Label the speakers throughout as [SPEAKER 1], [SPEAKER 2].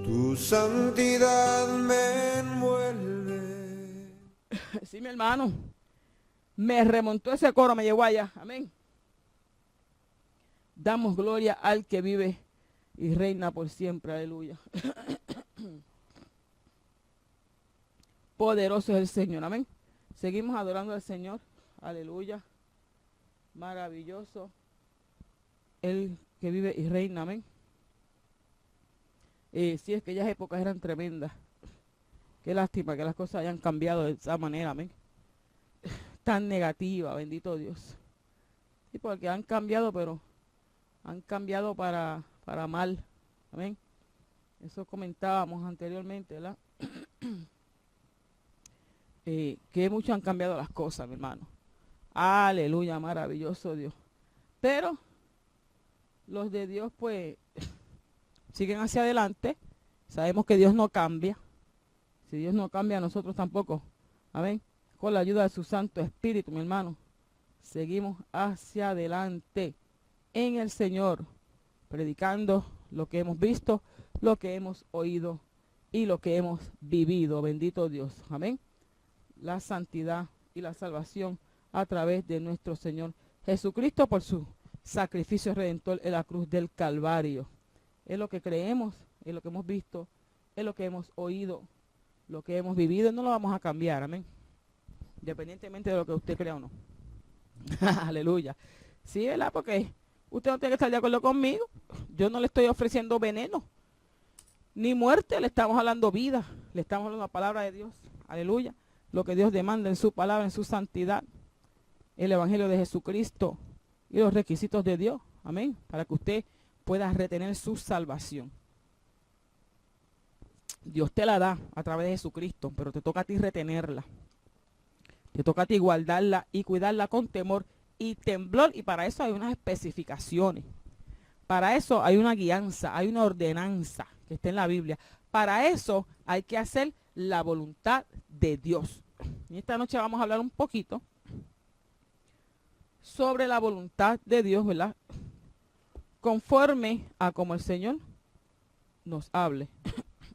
[SPEAKER 1] Tu santidad me envuelve.
[SPEAKER 2] Sí, mi hermano. Me remontó ese coro, me llevó allá. Amén. Damos gloria al que vive y reina por siempre. Aleluya. Poderoso es el Señor. Amén. Seguimos adorando al Señor. Aleluya. Maravilloso. El que vive y reina. Amén. Sí, es que aquellas épocas eran tremendas. Qué lástima que las cosas hayan cambiado de esa manera. Amén. Tan negativa. Bendito Dios. Sí, porque han cambiado, pero han cambiado para mal. Amén. Eso comentábamos anteriormente, ¿verdad? Que mucho han cambiado las cosas, mi hermano. Aleluya, maravilloso Dios. Pero los de Dios, pues, siguen hacia adelante. Sabemos que Dios no cambia. Si Dios no cambia, nosotros tampoco. Amén. Con la ayuda de su Santo Espíritu, mi hermano, seguimos hacia adelante en el Señor, predicando lo que hemos visto, lo que hemos oído y lo que hemos vivido. Bendito Dios. Amén. La santidad y la salvación a través de nuestro Señor Jesucristo por su sacrificio redentor en la cruz del Calvario. Es lo que creemos, es lo que hemos visto, es lo que hemos oído, lo que hemos vivido. No lo vamos a cambiar, amén. Independientemente de lo que usted crea o no. Aleluya. Sí, ¿verdad? Porque usted no tiene que estar de acuerdo conmigo. Yo no le estoy ofreciendo veneno ni muerte, le estamos hablando vida, le estamos hablando la palabra de Dios. Aleluya. Lo que Dios demanda en su palabra, en su santidad, el evangelio de Jesucristo y los requisitos de Dios. Amén. Para que usted pueda retener su salvación. Dios te la da a través de Jesucristo, pero te toca a ti retenerla. Te toca a ti guardarla y cuidarla con temor y temblor. Y para eso hay unas especificaciones. Para eso hay una guianza, hay una ordenanza que está en la Biblia. Para eso hay que hacer la voluntad de Dios. Y esta noche vamos a hablar un poquito sobre la voluntad de Dios, ¿verdad? Conforme a como el Señor nos hable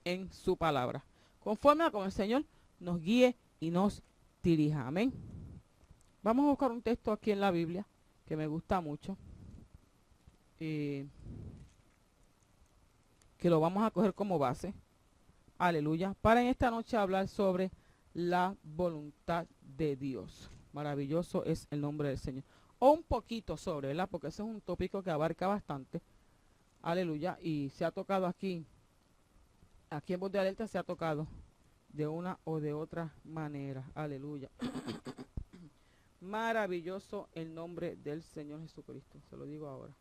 [SPEAKER 2] en su palabra. Conforme a como el Señor nos guíe y nos dirija. Amén. Vamos a buscar un texto aquí en la Biblia que me gusta mucho. Que lo vamos a coger como base. Aleluya. Para en esta noche hablar sobre la voluntad de Dios. Maravilloso es el nombre del Señor. O un poquito sobre, ¿verdad? Porque ese es un tópico que abarca bastante. Aleluya. Y se ha tocado aquí en Voz de Alerta se ha tocado de una o de otra manera. Aleluya. Maravilloso el nombre del Señor Jesucristo. Se lo digo ahora.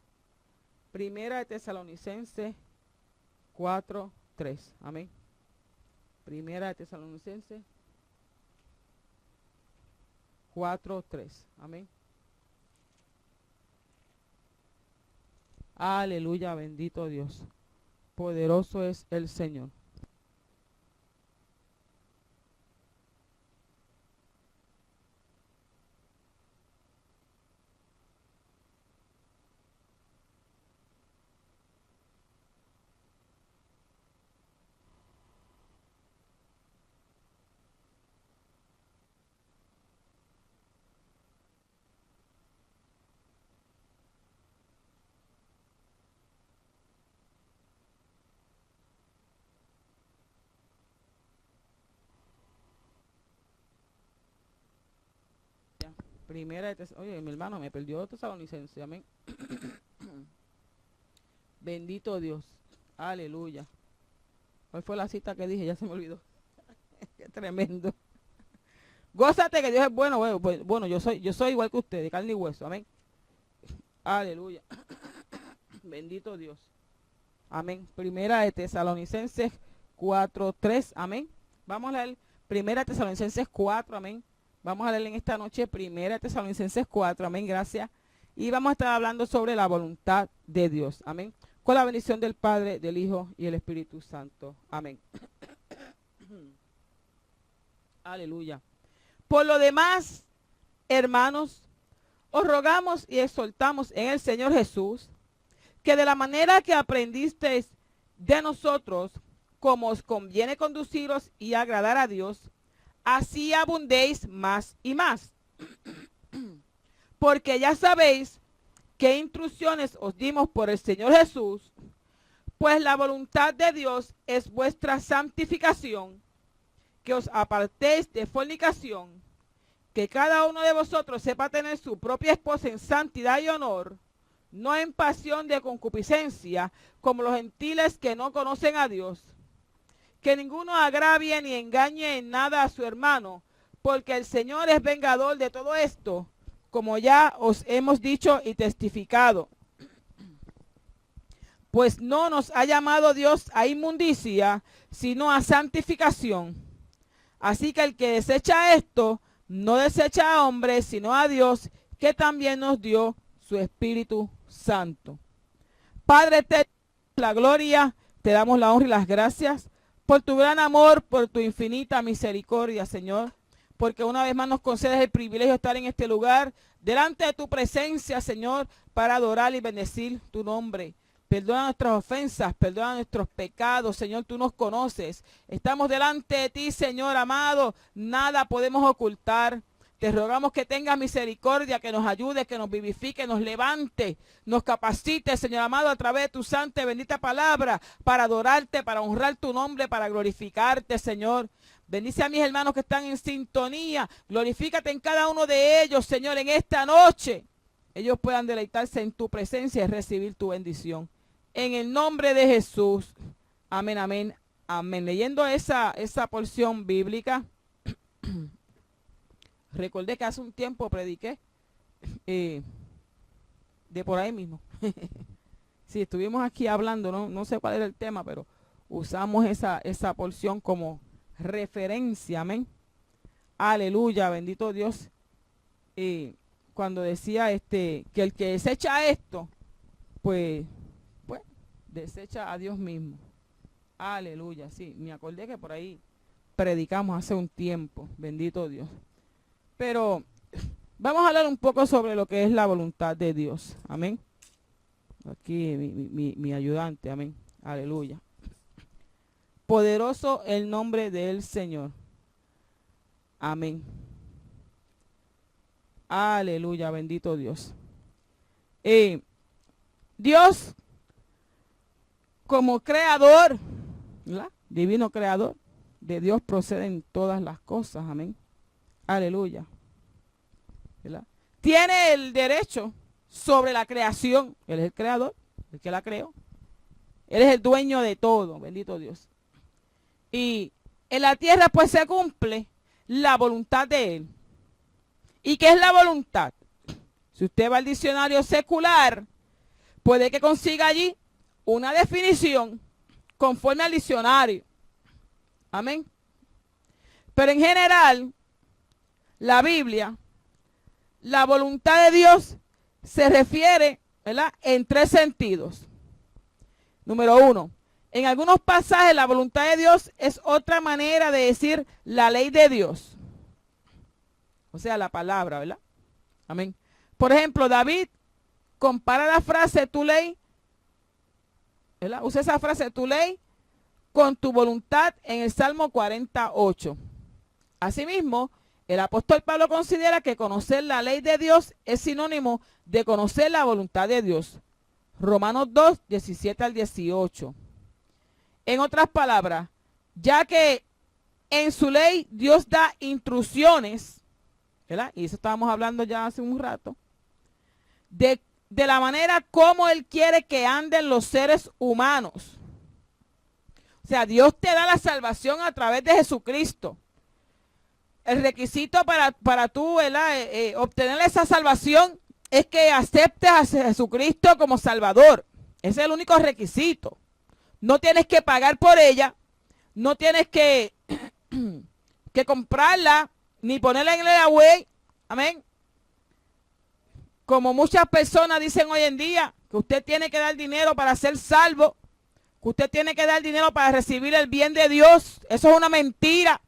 [SPEAKER 2] Primera de Tesalonicenses 4:3. Amén. Primera de Tesalonicenses 4:3. Amén. Aleluya, bendito Dios. Poderoso es el Señor. Primera de Oye, mi hermano me perdió Tesalonicense. Amén. Bendito Dios. Aleluya. ¿Cuál fue la cita que dije? Ya se me olvidó. Qué tremendo. Gózate que Dios es bueno. Bueno, yo soy igual que usted, de carne y hueso. Amén. Aleluya. Bendito Dios. Amén. Primera de Tesalonicenses 4:3. Amén. Vamos a leer Primera de Tesalonicenses 4. Amén. Vamos a leer en esta noche Primera de Tesalonicenses 4. Amén. Gracias. Y vamos a estar hablando sobre la voluntad de Dios. Amén. Con la bendición del Padre, del Hijo y el Espíritu Santo. Amén. Aleluya. Por lo demás, hermanos, os rogamos y exhortamos en el Señor Jesús que de la manera que aprendisteis de nosotros, como os conviene conduciros y agradar a Dios, así abundéis más y más. Porque ya sabéis qué instrucciones os dimos por el Señor Jesús, pues la voluntad de Dios es vuestra santificación, que os apartéis de fornicación, que cada uno de vosotros sepa tener su propia esposa en santidad y honor, no en pasión de concupiscencia, como los gentiles que no conocen a Dios. Que ninguno agravie ni engañe en nada a su hermano, porque el Señor es vengador de todo esto, como ya os hemos dicho y testificado. Pues no nos ha llamado Dios a inmundicia, sino a santificación. Así que el que desecha esto, no desecha a hombres, sino a Dios, que también nos dio su Espíritu Santo. Padre, te damos la gloria, te damos la honra y las gracias por tu gran amor, por tu infinita misericordia, Señor, porque una vez más nos concedes el privilegio de estar en este lugar, delante de tu presencia, Señor, para adorar y bendecir tu nombre. Perdona nuestras ofensas, perdona nuestros pecados, Señor, tú nos conoces. Estamos delante de ti, Señor amado, nada podemos ocultar. Te rogamos que tengas misericordia, que nos ayude, que nos vivifique, nos levante, nos capacite, Señor amado, a través de tu santa y bendita palabra, para adorarte, para honrar tu nombre, para glorificarte, Señor. Bendice a mis hermanos que están en sintonía. Glorifícate en cada uno de ellos, Señor, en esta noche. Ellos puedan deleitarse en tu presencia y recibir tu bendición. En el nombre de Jesús. Amén, amén, amén. Leyendo esa porción bíblica, recordé que hace un tiempo prediqué de por ahí mismo. Sí, estuvimos aquí hablando, no sé cuál era el tema, pero usamos esa porción como referencia, amén. Aleluya, bendito Dios. Cuando decía que el que desecha esto, pues desecha a Dios mismo. Aleluya, sí, me acordé que por ahí predicamos hace un tiempo, bendito Dios. Pero vamos a hablar un poco sobre lo que es la voluntad de Dios, amén. Aquí mi ayudante, amén, aleluya. Poderoso el nombre del Señor, amén. Aleluya, bendito Dios. Dios como creador, ¿verdad? Divino creador, de Dios proceden todas las cosas, amén. Aleluya. ¿Verdad? Tiene el derecho sobre la creación. Él es el creador, el que la creó. Él es el dueño de todo, bendito Dios. Y en la tierra pues se cumple la voluntad de Él. ¿Y qué es la voluntad? Si usted va al diccionario secular, puede que consiga allí una definición conforme al diccionario. Amén. Pero en general, la Biblia, la voluntad de Dios se refiere, ¿verdad?, en tres sentidos. Número uno, en algunos pasajes la voluntad de Dios es otra manera de decir la ley de Dios. O sea, la palabra, ¿verdad? Amén. Por ejemplo, David compara la frase tu ley, ¿verdad? Usa esa frase tu ley con tu voluntad en el Salmo 48. Asimismo, el apóstol Pablo considera que conocer la ley de Dios es sinónimo de conocer la voluntad de Dios. Romanos 2, 17 al 18. En otras palabras, ya que en su ley Dios da instrucciones, ¿verdad? Y eso estábamos hablando ya hace un rato, de la manera como Él quiere que anden los seres humanos. O sea, Dios te da la salvación a través de Jesucristo. El requisito para tú, obtener esa salvación es que aceptes a Jesucristo como Salvador. Ese es el único requisito. No tienes que pagar por ella, no tienes que comprarla, ni ponerla en el away. Amén. Como muchas personas dicen hoy en día, que usted tiene que dar dinero para ser salvo, que usted tiene que dar dinero para recibir el bien de Dios. Eso es una mentira.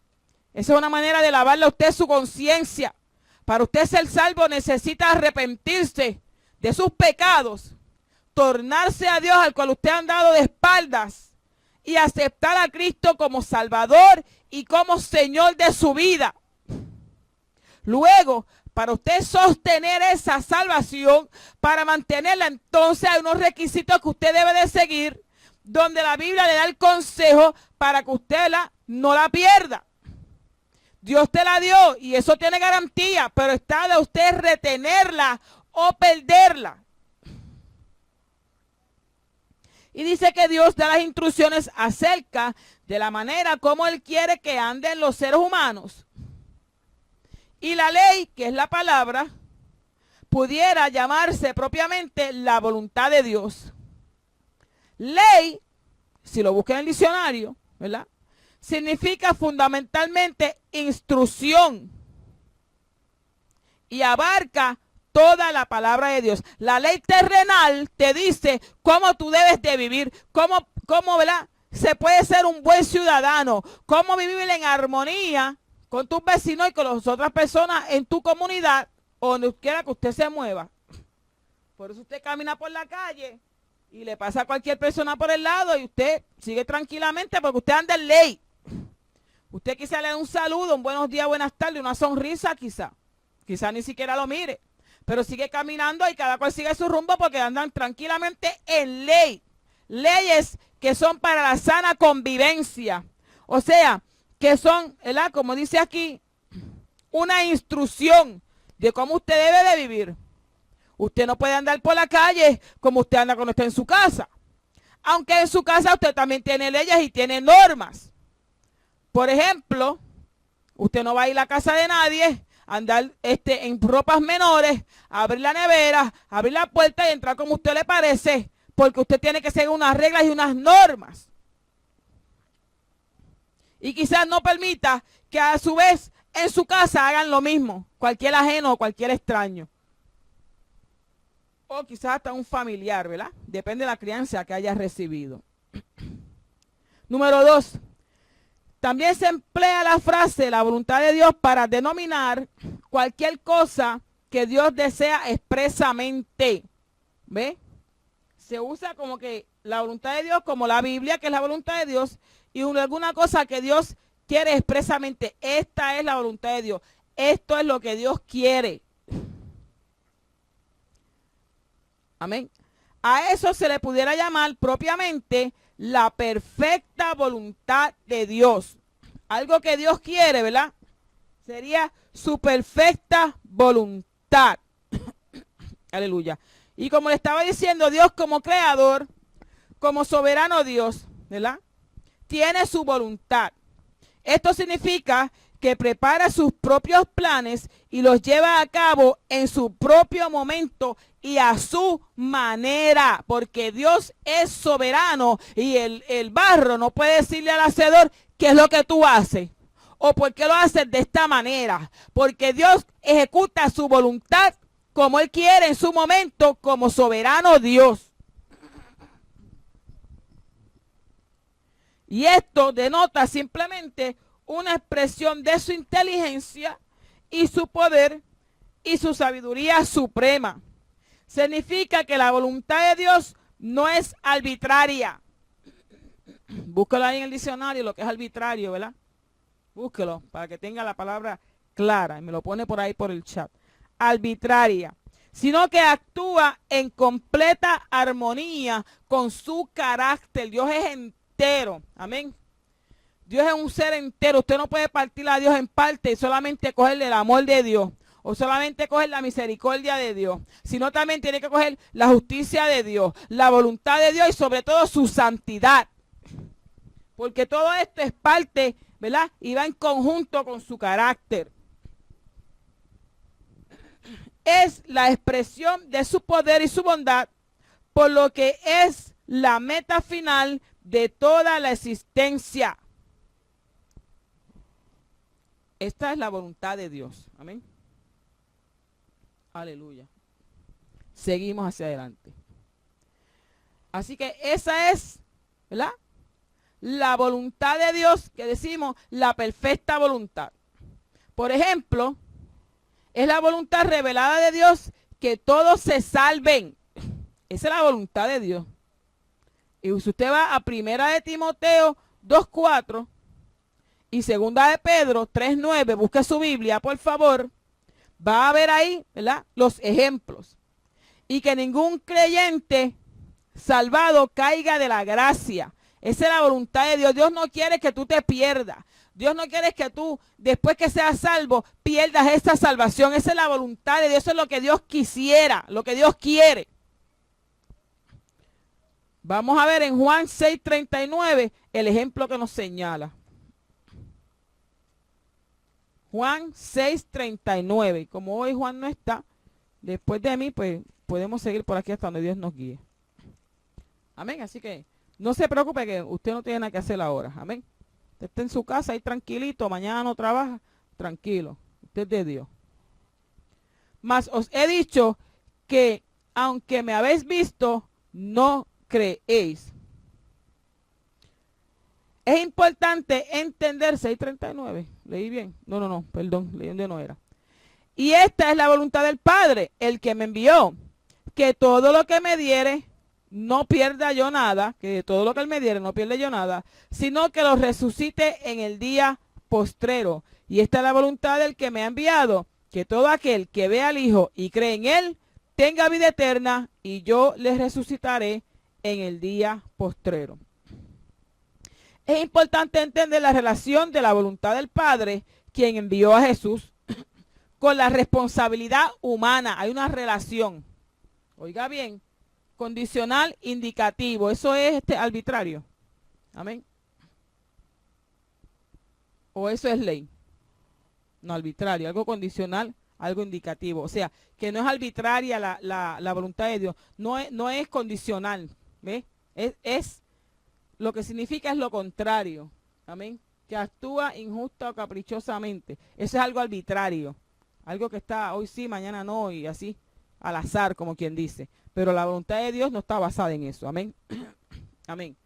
[SPEAKER 2] Esa es una manera de lavarle a usted su conciencia. Para usted ser salvo necesita arrepentirse de sus pecados, tornarse a Dios al cual usted ha andado de espaldas, y aceptar a Cristo como Salvador y como Señor de su vida. Luego, para usted sostener esa salvación, para mantenerla, entonces hay unos requisitos que usted debe de seguir, donde la Biblia le da el consejo para que usted no la pierda. Dios te la dio y eso tiene garantía, pero está de usted retenerla o perderla. Y dice que Dios da las instrucciones acerca de la manera como Él quiere que anden los seres humanos. Y la ley, que es la palabra, pudiera llamarse propiamente la voluntad de Dios. Ley, si lo buscan en el diccionario, ¿verdad?, significa fundamentalmente instrucción y abarca toda la palabra de Dios. La ley terrenal te dice cómo tú debes de vivir, cómo ¿verdad?, se puede ser un buen ciudadano, cómo vivir en armonía con tus vecinos y con las otras personas en tu comunidad o donde quiera que usted se mueva. Por eso usted camina por la calle y le pasa a cualquier persona por el lado y usted sigue tranquilamente porque usted anda en ley. Usted quizá le da un saludo, un buenos días, buenas tardes, una sonrisa quizá ni siquiera lo mire, pero sigue caminando y cada cual sigue su rumbo porque andan tranquilamente en ley. Leyes que son para la sana convivencia. O sea, que son, ¿verdad?, como dice aquí, una instrucción de cómo usted debe de vivir. Usted no puede andar por la calle como usted anda cuando está en su casa. Aunque en su casa usted también tiene leyes y tiene normas. Por ejemplo, usted no va a ir a la casa de nadie, andar en ropas menores, abrir la nevera, abrir la puerta y entrar como a usted le parece, porque usted tiene que seguir unas reglas y unas normas. Y quizás no permita que a su vez en su casa hagan lo mismo, cualquier ajeno o cualquier extraño. O quizás hasta un familiar, ¿verdad? Depende de la crianza que haya recibido. Número 2. También se emplea la frase la voluntad de Dios para denominar cualquier cosa que Dios desea expresamente. ¿Ve? Se usa como que la voluntad de Dios, como la Biblia, que es la voluntad de Dios, y alguna cosa que Dios quiere expresamente. Esta es la voluntad de Dios. Esto es lo que Dios quiere. Amén. A eso se le pudiera llamar propiamente la perfecta voluntad de Dios. Algo que Dios quiere, ¿verdad? Sería su perfecta voluntad. Aleluya. Y como le estaba diciendo, Dios como creador, como soberano Dios, ¿verdad?, tiene su voluntad. Esto significa que prepara sus propios planes y los lleva a cabo en su propio momento y a su manera, porque Dios es soberano y el barro no puede decirle al hacedor qué es lo que tú haces o por qué lo haces de esta manera, porque Dios ejecuta su voluntad como Él quiere en su momento como soberano Dios. Y esto denota simplemente una expresión de su inteligencia y su poder y su sabiduría suprema. Significa que la voluntad de Dios no es arbitraria. Búsquelo ahí en el diccionario, lo que es arbitrario, ¿verdad? Búsquelo para que tenga la palabra clara y me lo pone por ahí por el chat. Arbitraria, sino que actúa en completa armonía con su carácter. Dios es entero, amén. Dios es un ser entero. Usted no puede partir a Dios en parte y solamente cogerle el amor de Dios o solamente coger la misericordia de Dios, sino también tiene que coger la justicia de Dios, la voluntad de Dios y sobre todo su santidad. Porque todo esto es parte, ¿verdad?, y va en conjunto con su carácter. Es la expresión de su poder y su bondad, por lo que es la meta final de toda la existencia. Esta es la voluntad de Dios. Amén. Aleluya. Seguimos hacia adelante. Así que esa es, ¿verdad?, la voluntad de Dios, que decimos la perfecta voluntad. Por ejemplo, es la voluntad revelada de Dios que todos se salven. Esa es la voluntad de Dios. Y si usted va a Primera de Timoteo 2:4 y Segunda de Pedro 3:9, busque su Biblia, por favor, va a ver ahí, ¿verdad?, los ejemplos. Y que ningún creyente salvado caiga de la gracia. Esa es la voluntad de Dios. Dios no quiere que tú te pierdas. Dios no quiere que tú, después que seas salvo, pierdas esa salvación. Esa es la voluntad de Dios. Eso es lo que Dios quisiera, lo que Dios quiere. Vamos a ver en Juan 6:39 el ejemplo que nos señala. Juan 6:39. Como hoy Juan no está, después de mí, pues podemos seguir por aquí hasta donde Dios nos guíe. Amén. Así que no se preocupe que usted no tiene nada que hacer ahora. Amén. Usted está en su casa ahí tranquilito, mañana no trabaja, tranquilo. Usted es de Dios. Mas os he dicho que aunque me habéis visto, no creéis. Es importante entender 6:39. Leí bien. No, perdón, leí donde no era. Y esta es la voluntad del Padre, el que me envió, que todo lo que me diere, no pierda yo nada, que todo lo que él me diere no pierda yo nada, sino que lo resucite en el día postrero. Y esta es la voluntad del que me ha enviado, que todo aquel que vea al Hijo y cree en él, tenga vida eterna, y yo les resucitaré en el día postrero. Es importante entender la relación de la voluntad del Padre, quien envió a Jesús, con la responsabilidad humana. Hay una relación. Oiga bien. Condicional indicativo. Eso es arbitrario. Amén. O eso es ley. No, arbitrario. Algo condicional, algo indicativo. O sea, que no es arbitraria la voluntad de Dios. No es condicional. ¿Ve? Es lo que significa es lo contrario. Amén. Que actúa injusta o caprichosamente. Eso es algo arbitrario. Algo que está hoy sí, mañana no, y así al azar, como quien dice. Pero la voluntad de Dios no está basada en eso. Amén. Amén.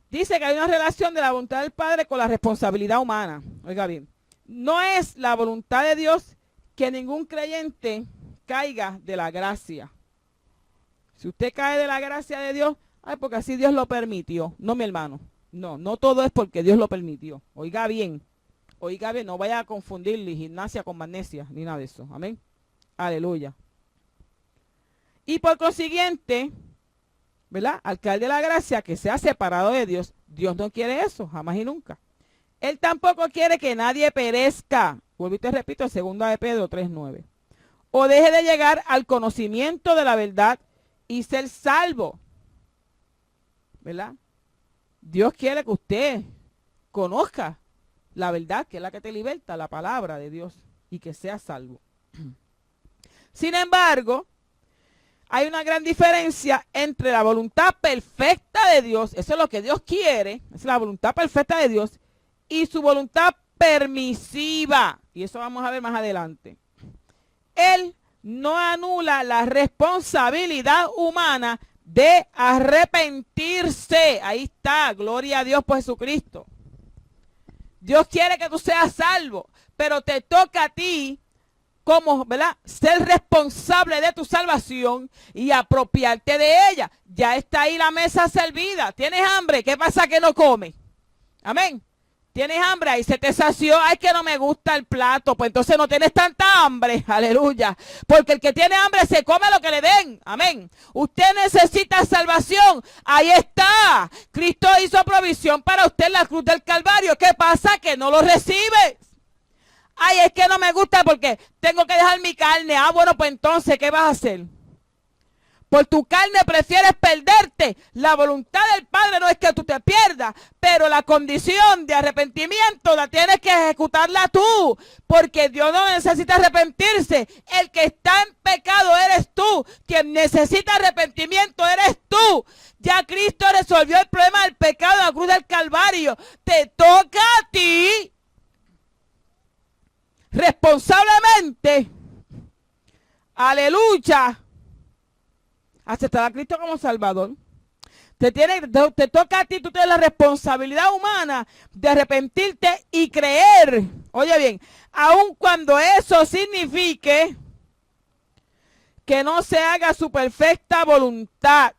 [SPEAKER 2] Dice que hay una relación de la voluntad del Padre con la responsabilidad humana. Oiga bien. No es la voluntad de Dios que ningún creyente caiga de la gracia. Si usted cae de la gracia de Dios, porque así Dios lo permitió. No, mi hermano. No todo es porque Dios lo permitió. Oiga bien. Oiga bien, no vaya a confundirle gimnasia con magnesia, ni nada de eso. Amén. Aleluya. Y por consiguiente, ¿verdad?, al caer de la gracia, que sea separado de Dios, Dios no quiere eso, jamás y nunca. Él tampoco quiere que nadie perezca. Vuelvo y te repito, 2 de Pedro 3:9. O deje de llegar al conocimiento de la verdad y ser salvo. ¿Verdad? Dios quiere que usted conozca la verdad, que es la que te liberta, la palabra de Dios, y que sea salvo. Sin embargo, hay una gran diferencia entre la voluntad perfecta de Dios, eso es lo que Dios quiere, es la voluntad perfecta de Dios, y su voluntad permisiva. Y eso vamos a ver más adelante. Él no anula la responsabilidad humana de arrepentirse. Ahí está, gloria a Dios por Jesucristo. Dios quiere que tú seas salvo, pero te toca a ti como, ¿verdad?, ser responsable de tu salvación y apropiarte de ella. Ya está ahí la mesa servida. ¿Tienes hambre? ¿Qué pasa que no comes? Amén. ¿Tienes hambre? Ahí se te sació. Ay, que no me gusta el plato. Pues entonces no tienes tanta hambre. Aleluya. Porque el que tiene hambre se come lo que le den. Amén. Usted necesita salvación. Ahí está. Cristo hizo provisión para usted en la cruz del Calvario. ¿Qué pasa? Que no lo recibes. Ay, es que no me gusta porque tengo que dejar mi carne. Ah, bueno, pues entonces, ¿qué vas a hacer? Por tu carne prefieres perderte. La voluntad del Padre no es que tú te pierdas, pero la condición de arrepentimiento la tienes que ejecutarla tú, porque Dios no necesita arrepentirse. El que está en pecado eres tú. Quien necesita arrepentimiento eres tú. Ya Cristo resolvió el problema del pecado en la cruz del Calvario. Te toca a ti responsablemente, aleluya, aceptar a Cristo como Salvador. Te toca a ti, tú tienes la responsabilidad humana de arrepentirte y creer. Oye bien, aun cuando eso signifique que no se haga su perfecta voluntad.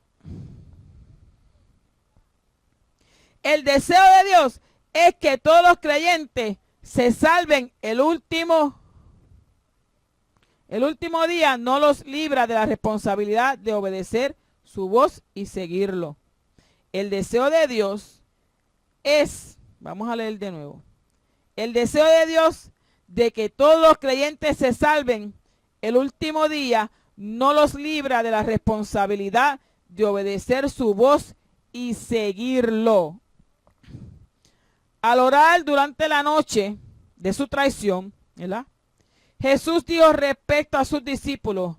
[SPEAKER 2] El deseo de Dios es que todos los creyentes se salven. El último día no los libra de la responsabilidad de obedecer su voz y seguirlo. El deseo de Dios es, vamos a leer de nuevo, el deseo de Dios de que todos los creyentes se salven, el último día no los libra de la responsabilidad de obedecer su voz y seguirlo. Al orar durante la noche de su traición, ¿verdad? Jesús dijo respecto a sus discípulos: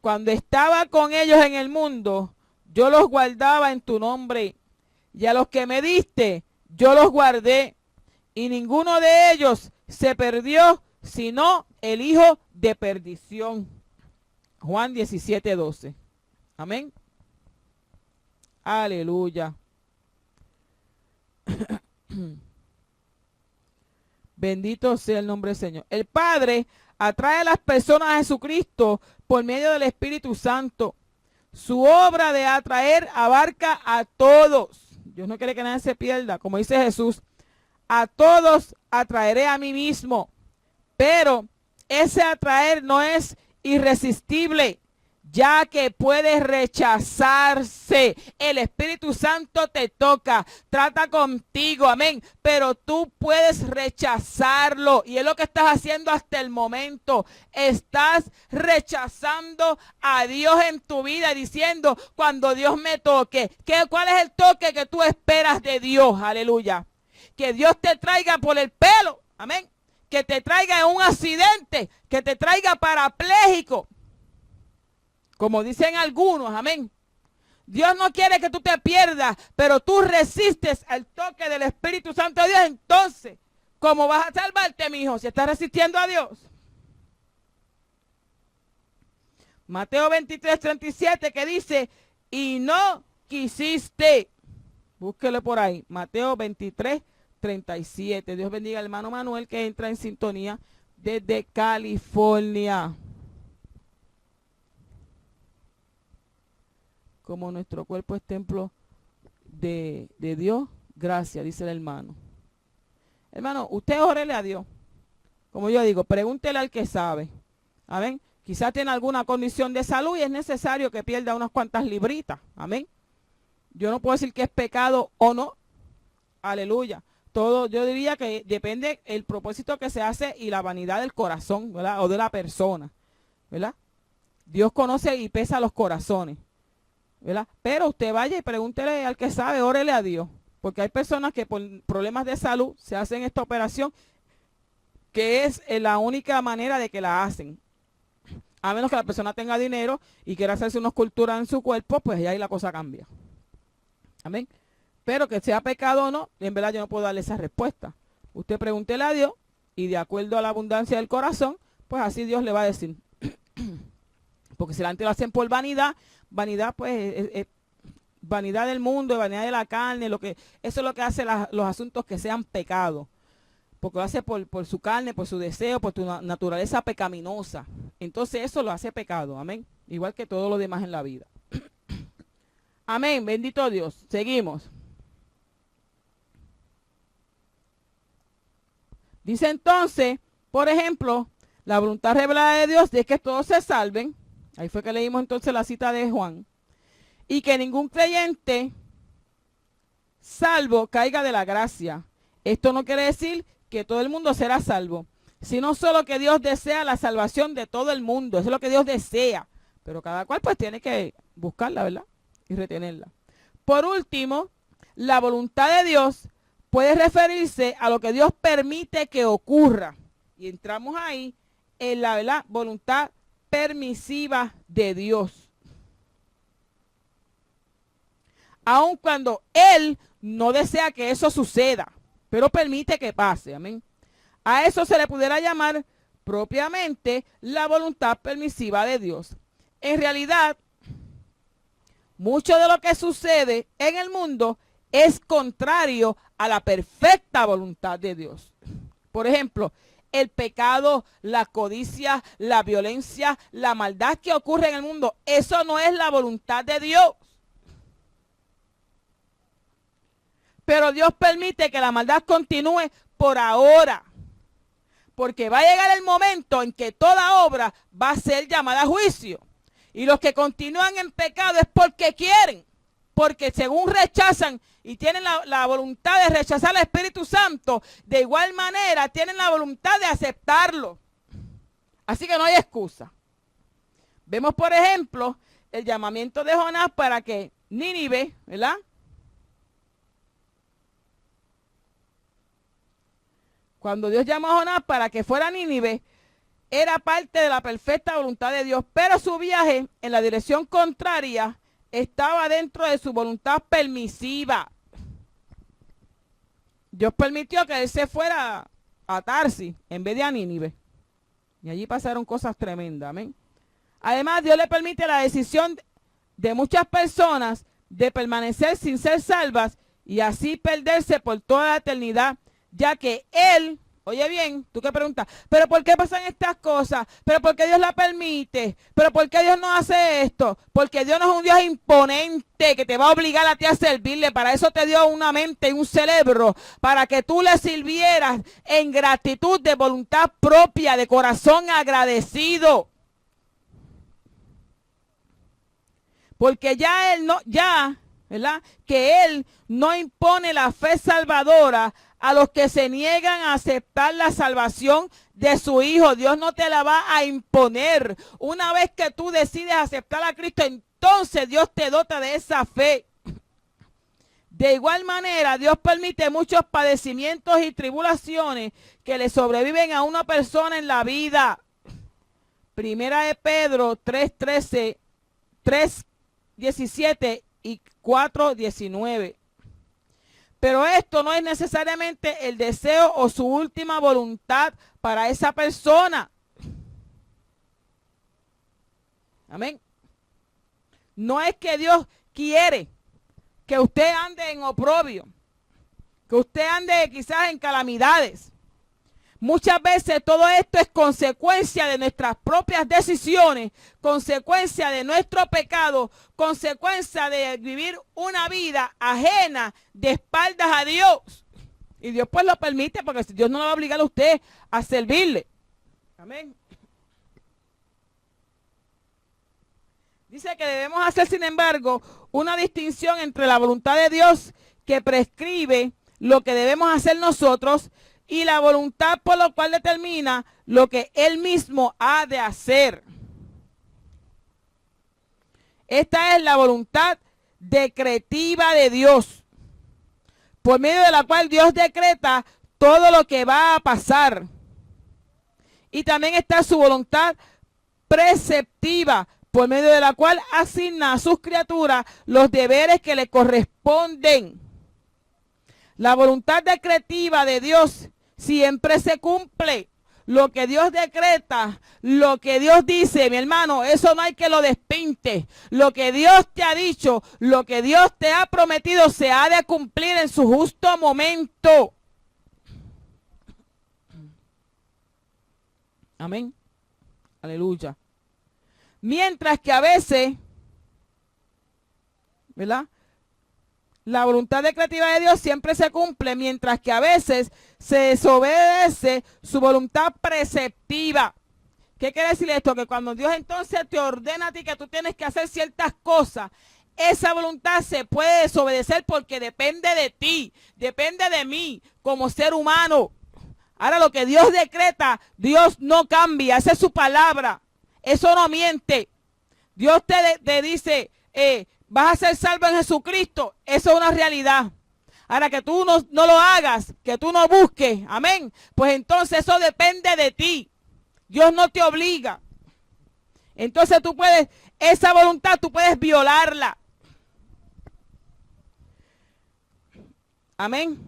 [SPEAKER 2] cuando estaba con ellos en el mundo, yo los guardaba en tu nombre, y a los que me diste, yo los guardé, y ninguno de ellos se perdió, sino el hijo de perdición. Juan 17:12. Amén. Aleluya. Bendito sea el nombre del Señor. El Padre atrae a las personas a Jesucristo por medio del Espíritu Santo. Su obra de atraer abarca a todos. Dios no quiere que nadie se pierda. Como dice Jesús, a todos atraeré a mí mismo. Pero ese atraer no es irresistible, ya que puede rechazarse. El Espíritu Santo te toca, trata contigo, amén, pero tú puedes rechazarlo, y es lo que estás haciendo hasta el momento. Estás rechazando a Dios en tu vida, diciendo: cuando Dios me toque. ¿Cuál es el toque que tú esperas de Dios? Aleluya. Que Dios te traiga por el pelo, amén, que te traiga en un accidente, que te traiga parapléjico, como dicen algunos, amén. Dios no quiere que tú te pierdas, pero tú resistes al toque del Espíritu Santo de Dios. Entonces, ¿cómo vas a salvarte, mi hijo, si estás resistiendo a Dios? Mateo 23:37, que dice: y no quisiste. Búsquelo por ahí. Mateo 23:37. Dios bendiga al hermano Manuel, que entra en sintonía desde California. Como nuestro cuerpo es templo de Dios, gracias, dice el hermano. Hermano, usted órele a Dios. Como yo digo, pregúntele al que sabe. Amén. Quizás tiene alguna condición de salud y es necesario que pierda unas cuantas libritas. Amén. Yo no puedo decir que es pecado o no. Aleluya. Todo, yo diría que depende el propósito que se hace y la vanidad del corazón, ¿verdad? O de la persona, ¿verdad? Dios conoce y pesa los corazones, ¿verdad? Pero usted vaya y pregúntele al que sabe, órele a Dios. Porque hay personas que por problemas de salud se hacen esta operación, que es la única manera de que la hacen. A menos que la persona tenga dinero y quiera hacerse una escultura en su cuerpo, pues ya ahí la cosa cambia. Amén. Pero que sea pecado o no, en verdad yo no puedo darle esa respuesta. Usted pregúntele a Dios y de acuerdo a la abundancia del corazón, pues así Dios le va a decir. Porque si la gente lo hacen por vanidad, vanidad pues es vanidad del mundo, vanidad de la carne, eso es lo que hace los asuntos que sean pecados. Porque lo hace por su carne, por su deseo, por tu naturaleza pecaminosa. Entonces eso lo hace pecado, amén. Igual que todo lo demás en la vida. Amén, bendito Dios. Seguimos. Dice entonces, por ejemplo, la voluntad revelada de Dios es que todos se salven. Ahí fue que leímos entonces la cita de Juan. Y que ningún creyente salvo caiga de la gracia. Esto no quiere decir que todo el mundo será salvo, sino solo que Dios desea la salvación de todo el mundo. Eso es lo que Dios desea. Pero cada cual pues tiene que buscarla, ¿verdad? Y retenerla. Por último, la voluntad de Dios puede referirse a lo que Dios permite que ocurra. Y entramos ahí en la, ¿verdad?, voluntad permisiva de Dios. Aun cuando Él no desea que eso suceda, pero permite que pase, amén. A eso se le pudiera llamar propiamente la voluntad permisiva de Dios. En realidad, mucho de lo que sucede en el mundo es contrario a la perfecta voluntad de Dios. Por ejemplo, el pecado, la codicia, la violencia, la maldad que ocurre en el mundo, eso no es la voluntad de Dios. Pero Dios permite que la maldad continúe por ahora. Porque va a llegar el momento en que toda obra va a ser llamada a juicio. Y los que continúan en pecado es porque quieren. Porque según rechazan y tienen la voluntad de rechazar al Espíritu Santo, de igual manera tienen la voluntad de aceptarlo. Así que no hay excusa. Vemos, por ejemplo, el llamamiento de Jonás para que Nínive, ¿verdad? Cuando Dios llamó a Jonás para que fuera a Nínive, era parte de la perfecta voluntad de Dios, pero su viaje en la dirección contraria estaba dentro de su voluntad permisiva. Dios permitió que él se fuera a Tarsis en vez de a Nínive. Y allí pasaron cosas tremendas, amén. Además, Dios le permite la decisión de muchas personas de permanecer sin ser salvas y así perderse por toda la eternidad, ya que Él, oye bien, tú que preguntas, pero ¿por qué pasan estas cosas? ¿Pero por qué Dios la permite? ¿Pero por qué Dios no hace esto? Porque Dios no es un Dios imponente que te va a obligar a ti a servirle. Para eso te dio una mente y un cerebro, para que tú le sirvieras en gratitud, de voluntad propia, de corazón agradecido. Porque ya Él no, ¿verdad? Que Él no impone la fe salvadora a los que se niegan a aceptar la salvación de su Hijo. Dios no te la va a imponer. Una vez que tú decides aceptar a Cristo, entonces Dios te dota de esa fe. De igual manera, Dios permite muchos padecimientos y tribulaciones que le sobreviven a una persona en la vida. Primera de Pedro 3:13, 3:17 y 4:19. Pero esto no es necesariamente el deseo o su última voluntad para esa persona. Amén. No es que Dios quiere que usted ande en oprobio, que usted ande quizás en calamidades. Muchas veces todo esto es consecuencia de nuestras propias decisiones, consecuencia de nuestro pecado, consecuencia de vivir una vida ajena de espaldas a Dios. Y Dios pues lo permite, porque Dios no lo va a obligar a usted a servirle. Amén. Dice que debemos hacer, sin embargo, una distinción entre la voluntad de Dios que prescribe lo que debemos hacer nosotros y la voluntad por la cual determina lo que Él mismo ha de hacer. Esta es la voluntad decretiva de Dios, por medio de la cual Dios decreta todo lo que va a pasar. Y también está su voluntad preceptiva, por medio de la cual asigna a sus criaturas los deberes que le corresponden. La voluntad decretiva de Dios siempre se cumple. Lo que Dios decreta, lo que Dios dice, mi hermano, eso no hay que lo despinte. Lo que Dios te ha dicho, lo que Dios te ha prometido, se ha de cumplir en su justo momento. Amén. Aleluya. Mientras que a veces, ¿verdad?, la voluntad decretiva de Dios siempre se cumple, mientras que a veces se desobedece su voluntad preceptiva. ¿Qué quiere decir esto? Que cuando Dios entonces te ordena a ti que tú tienes que hacer ciertas cosas, esa voluntad se puede desobedecer porque depende de ti, depende de mí como ser humano. Ahora, lo que Dios decreta, Dios no cambia, esa es su palabra, eso no miente. Dios te dice, vas a ser salvo en Jesucristo, eso es una realidad. Ahora, que tú no lo hagas, que tú no busques, amén, pues entonces eso depende de ti. Dios no te obliga. Entonces tú puedes, esa voluntad tú puedes violarla. Amén.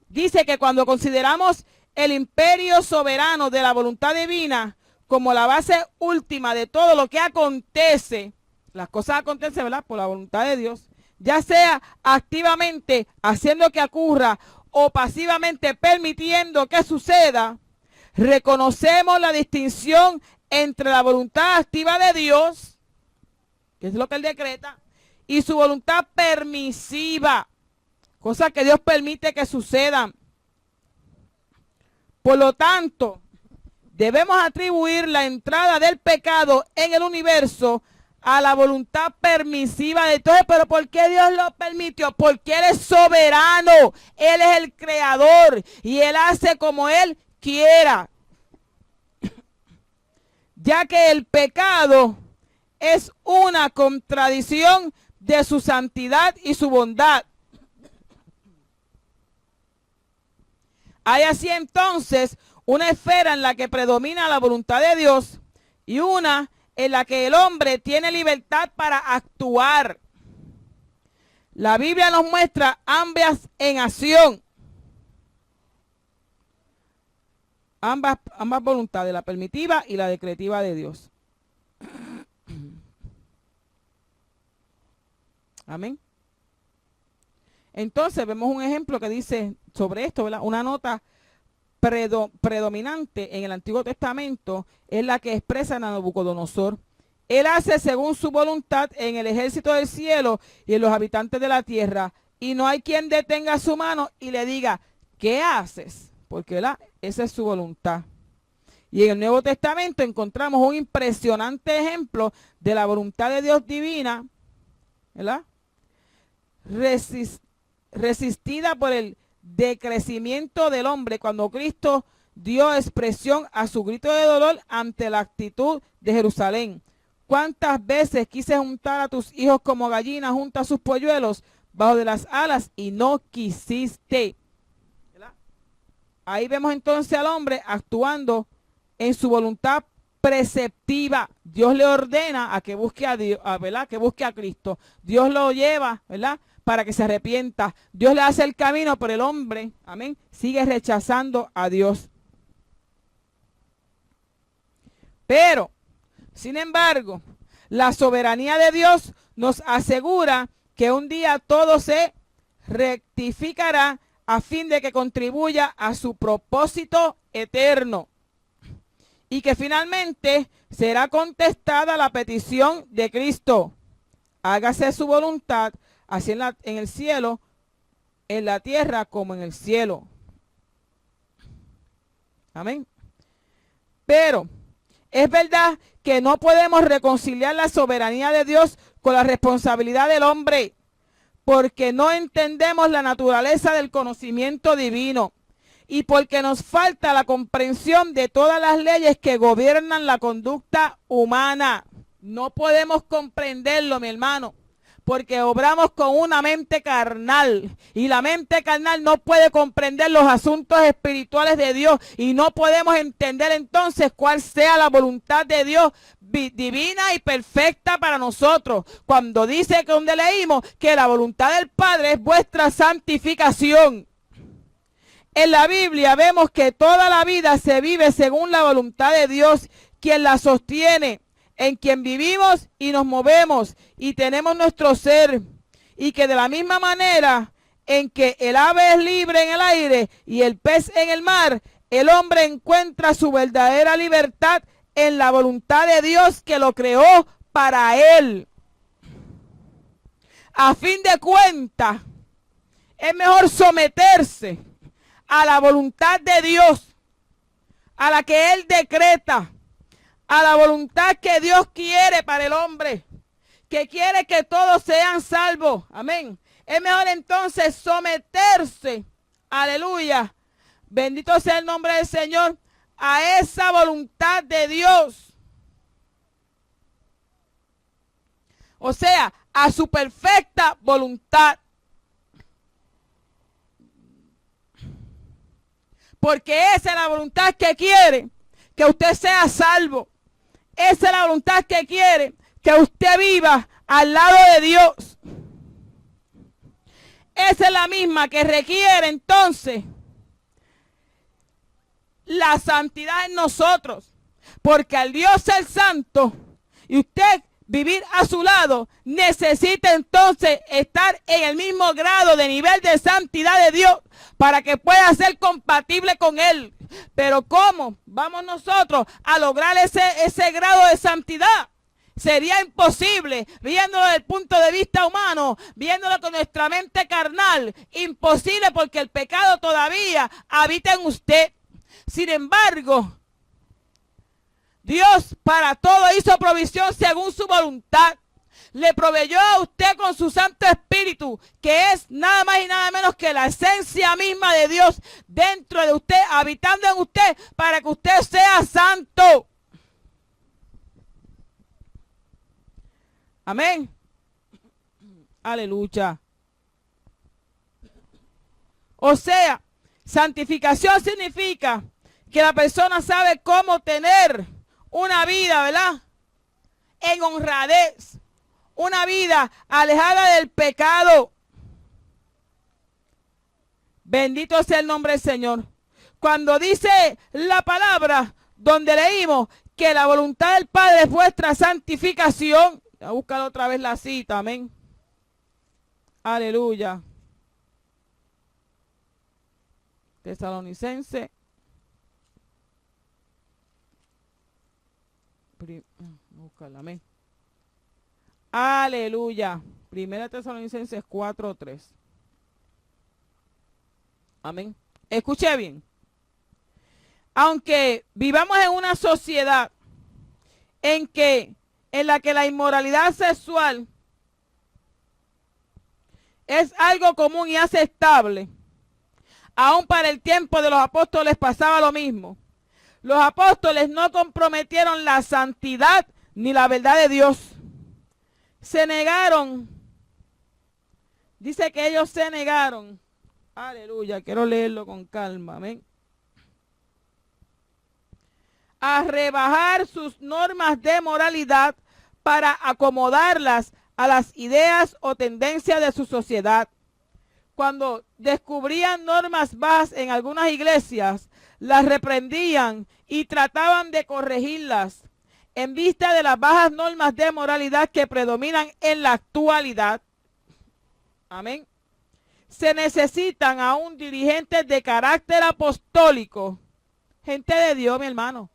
[SPEAKER 2] Dice que cuando consideramos el imperio soberano de la voluntad divina como la base última de todo lo que acontece, las cosas acontecen, ¿verdad?, por la voluntad de Dios, ya sea activamente haciendo que ocurra o pasivamente permitiendo que suceda, reconocemos la distinción entre la voluntad activa de Dios, que es lo que Él decreta, y su voluntad permisiva, cosas que Dios permite que sucedan. Por lo tanto, debemos atribuir la entrada del pecado en el universo a la voluntad permisiva de todo. Pero ¿por qué Dios lo permitió? Porque Él es soberano, Él es el creador y Él hace como Él quiera. Ya que el pecado es una contradicción de su santidad y su bondad. Hay así entonces una esfera en la que predomina la voluntad de Dios y una en la que el hombre tiene libertad para actuar. La Biblia nos muestra ambas en acción. Ambas voluntades, la permitiva y la decretiva de Dios. Amén. Entonces vemos un ejemplo que dice sobre esto, ¿verdad? Una nota predominante en el Antiguo Testamento es la que expresa Nabucodonosor. Él hace según su voluntad en el ejército del cielo y en los habitantes de la tierra, y no hay quien detenga su mano y le diga, ¿qué haces? Porque ¿verdad? Esa es su voluntad. Y en el Nuevo Testamento encontramos un impresionante ejemplo de la voluntad de Dios divina, ¿verdad? Resistida por el decrecimiento del hombre cuando Cristo dio expresión a su grito de dolor ante la actitud de Jerusalén. ¿Cuántas veces quise juntar a tus hijos como gallina junta a sus polluelos bajo de las alas y no quisiste? ¿Verdad? Ahí vemos entonces al hombre actuando en su voluntad preceptiva. Dios le ordena a que busque a Dios, ¿verdad? Que busque a Cristo. Dios lo lleva, ¿verdad? Para que se arrepienta. Dios le hace el camino, pero el hombre, amén, sigue rechazando a Dios. Pero, sin embargo, la soberanía de Dios nos asegura que un día todo se rectificará a fin de que contribuya a su propósito eterno. Y que finalmente será contestada la petición de Cristo. Hágase su voluntad, así en el cielo, en la tierra como en el cielo. Amén. Pero es verdad que no podemos reconciliar la soberanía de Dios con la responsabilidad del hombre, porque no entendemos la naturaleza del conocimiento divino y porque nos falta la comprensión de todas las leyes que gobiernan la conducta humana. No podemos comprenderlo, mi hermano, porque obramos con una mente carnal y la mente carnal no puede comprender los asuntos espirituales de Dios y no podemos entender entonces cuál sea la voluntad de Dios divina y perfecta para nosotros. Cuando dice que donde leímos que la voluntad del Padre es vuestra santificación. En la Biblia vemos que toda la vida se vive según la voluntad de Dios, quien la sostiene, en quien vivimos y nos movemos y tenemos nuestro ser, y que de la misma manera en que el ave es libre en el aire y el pez en el mar, el hombre encuentra su verdadera libertad en la voluntad de Dios que lo creó para él. A fin de cuentas, es mejor someterse a la voluntad de Dios, a la que Él decreta, a la voluntad que Dios quiere para el hombre, que quiere que todos sean salvos. Amén. Es mejor entonces someterse, aleluya, bendito sea el nombre del Señor, a esa voluntad de Dios. O sea, a su perfecta voluntad. Porque esa es la voluntad que quiere que usted sea salvo. Esa es la voluntad que quiere que usted viva al lado de Dios. Esa es la misma que requiere entonces la santidad en nosotros. Porque al Dios ser santo y usted vivir a su lado, necesita entonces estar en el mismo grado de nivel de santidad de Dios para que pueda ser compatible con Él. Pero ¿cómo vamos nosotros a lograr ese grado de santidad? sería imposible, viéndolo desde el punto de vista humano, viéndolo con nuestra mente carnal, imposible porque el pecado todavía habita en usted. Sin embargo, Dios para todo hizo provisión según su voluntad. Le proveyó a usted con su Santo Espíritu, que es nada más y nada menos que la esencia misma de Dios dentro de usted, habitando en usted, para que usted sea santo. Amén. Aleluya. O sea, santificación significa que la persona sabe cómo tener una vida, ¿verdad?, en honradez. Una vida alejada del pecado. Bendito sea el nombre del Señor. Cuando dice la palabra, donde leímos que la voluntad del Padre es vuestra santificación. Voy a buscar otra vez la cita, amén. Aleluya. Tesalonicense. Búscala, amén. Aleluya. Primera Tesalonicenses 4:3. Amén. Escuche bien. Aunque vivamos en una sociedad en la que la inmoralidad sexual es algo común y aceptable, aún para el tiempo de los apóstoles pasaba lo mismo. Los apóstoles no comprometieron la santidad ni la verdad de Dios. Se negaron. Dice que ellos se negaron. Aleluya, quiero leerlo con calma, amén. A rebajar sus normas de moralidad para acomodarlas a las ideas o tendencias de su sociedad. Cuando descubrían normas bajas en algunas iglesias, las reprendían y trataban de corregirlas. En vista de las bajas normas de moralidad que predominan en la actualidad, amén, se necesitan aún dirigentes de carácter apostólico, gente de Dios, mi hermano,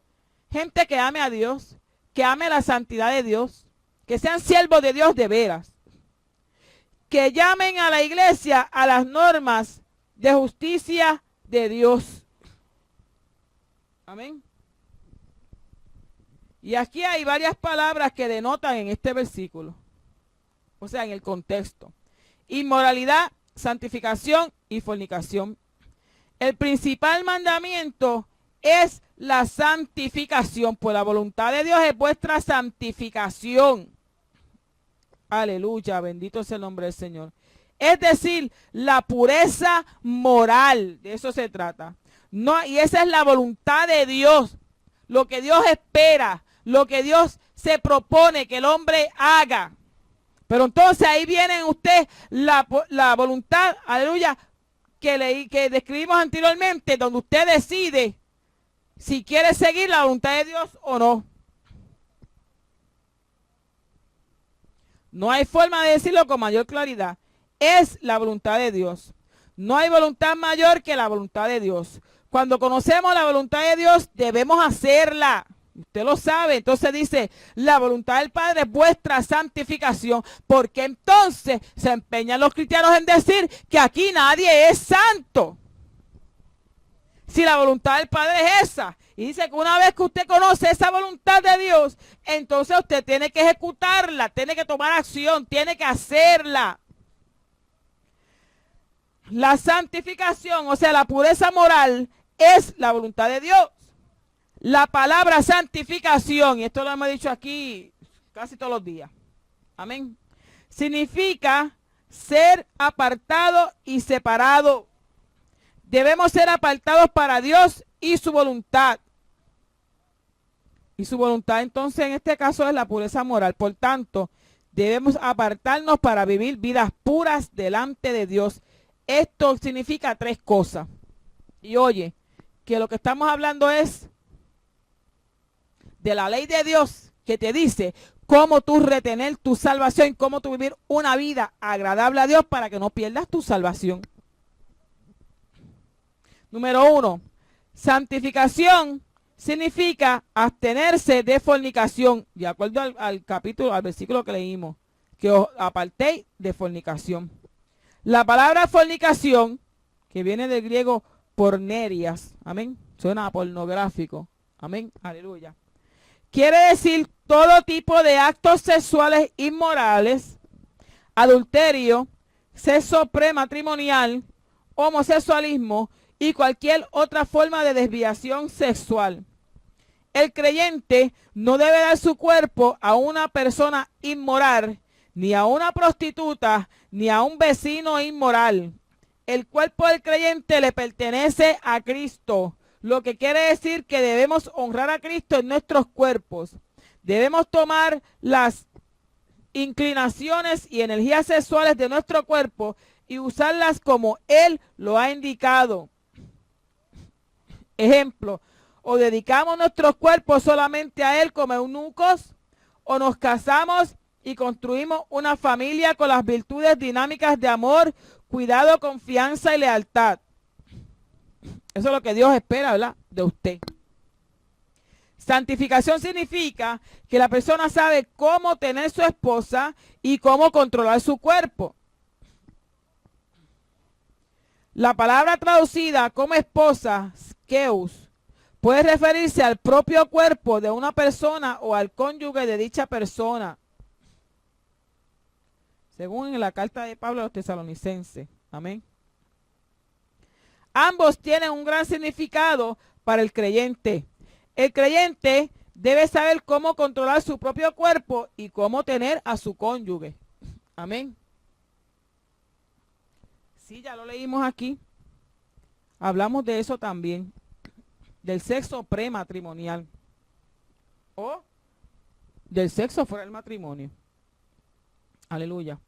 [SPEAKER 2] gente que ame a Dios, que ame la santidad de Dios, que sean siervos de Dios de veras, que llamen a la iglesia a las normas de justicia de Dios. Amén. Y aquí hay varias palabras que denotan en este versículo. O sea, en el contexto. Inmoralidad, santificación y fornicación. El principal mandamiento es la santificación. Pues la voluntad de Dios es vuestra santificación. Aleluya, bendito sea el nombre del Señor. Es decir, la pureza moral. De eso se trata. No, y esa es la voluntad de Dios. Lo que Dios espera. Lo que Dios se propone que el hombre haga. Pero entonces ahí viene en usted la voluntad, aleluya, que describimos anteriormente, donde usted decide si quiere seguir la voluntad de Dios o no. No hay forma de decirlo con mayor claridad. Es la voluntad de Dios. No hay voluntad mayor que la voluntad de Dios. Cuando conocemos la voluntad de Dios, debemos hacerla. Usted lo sabe. Entonces dice, la voluntad del Padre es vuestra santificación. Porque entonces se empeñan los cristianos en decir que aquí nadie es santo. Si la voluntad del Padre es esa. Y dice que una vez que usted conoce esa voluntad de Dios, entonces usted tiene que ejecutarla, tiene que tomar acción, tiene que hacerla. La santificación, o sea, la pureza moral, es la voluntad de Dios. La palabra santificación, y esto lo hemos dicho aquí casi todos los días, amén, significa ser apartado y separado. Debemos ser apartados para Dios y su voluntad. Y su voluntad entonces en este caso es la pureza moral. Por tanto, debemos apartarnos para vivir vidas puras delante de Dios. Esto significa tres cosas. Y oye, que lo que estamos hablando es de la ley de Dios que te dice cómo tú retener tu salvación, cómo tú vivir una vida agradable a Dios para que no pierdas tu salvación. Número 1, santificación significa abstenerse de fornicación, de acuerdo al capítulo, al versículo que leímos, que os apartéis de fornicación. La palabra fornicación, que viene del griego pornerias, amén, suena pornográfico, amén, aleluya, quiere decir todo tipo de actos sexuales inmorales, adulterio, sexo prematrimonial, homosexualismo y cualquier otra forma de desviación sexual. El creyente no debe dar su cuerpo a una persona inmoral, ni a una prostituta, ni a un vecino inmoral. El cuerpo del creyente le pertenece a Cristo, lo que quiere decir que debemos honrar a Cristo en nuestros cuerpos. Debemos tomar las inclinaciones y energías sexuales de nuestro cuerpo y usarlas como Él lo ha indicado. Ejemplo, o dedicamos nuestros cuerpos solamente a Él como eunucos, o nos casamos y construimos una familia con las virtudes dinámicas de amor, cuidado, confianza y lealtad. Eso es lo que Dios espera, ¿verdad?, de usted. Santificación significa que la persona sabe cómo tener su esposa y cómo controlar su cuerpo. La palabra traducida como esposa, skeus, puede referirse al propio cuerpo de una persona o al cónyuge de dicha persona, según en la carta de Pablo a los tesalonicenses. Amén. Ambos tienen un gran significado para el creyente. El creyente debe saber cómo controlar su propio cuerpo y cómo tener a su cónyuge. Amén. Sí, ya lo leímos aquí. Hablamos de eso también. Del sexo prematrimonial. O del sexo fuera del matrimonio. Aleluya.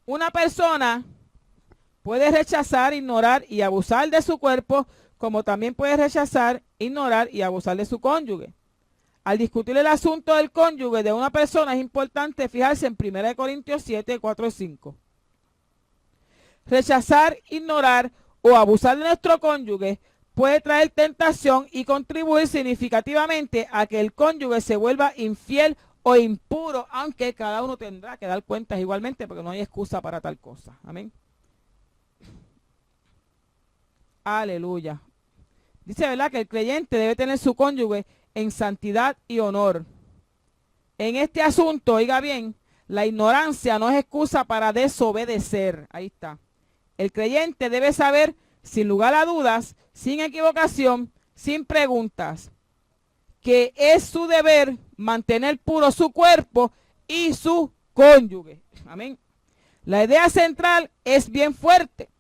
[SPEAKER 2] Una persona puede rechazar, ignorar y abusar de su cuerpo, como también puede rechazar, ignorar y abusar de su cónyuge. Al discutir el asunto del cónyuge de una persona es importante fijarse en 1 Corintios 7, 4 y 5. Rechazar, ignorar o abusar de nuestro cónyuge puede traer tentación y contribuir significativamente a que el cónyuge se vuelva infiel o impuro, aunque cada uno tendrá que dar cuentas igualmente porque no hay excusa para tal cosa. Amén. Aleluya. Dice, ¿verdad?, que el creyente debe tener su cónyuge en santidad y honor. En este asunto, oiga bien, la ignorancia no es excusa para desobedecer. Ahí está. El creyente debe saber, sin lugar a dudas, sin equivocación, sin preguntas, que es su deber mantener puro su cuerpo y su cónyuge. Amén. La idea central es bien fuerte.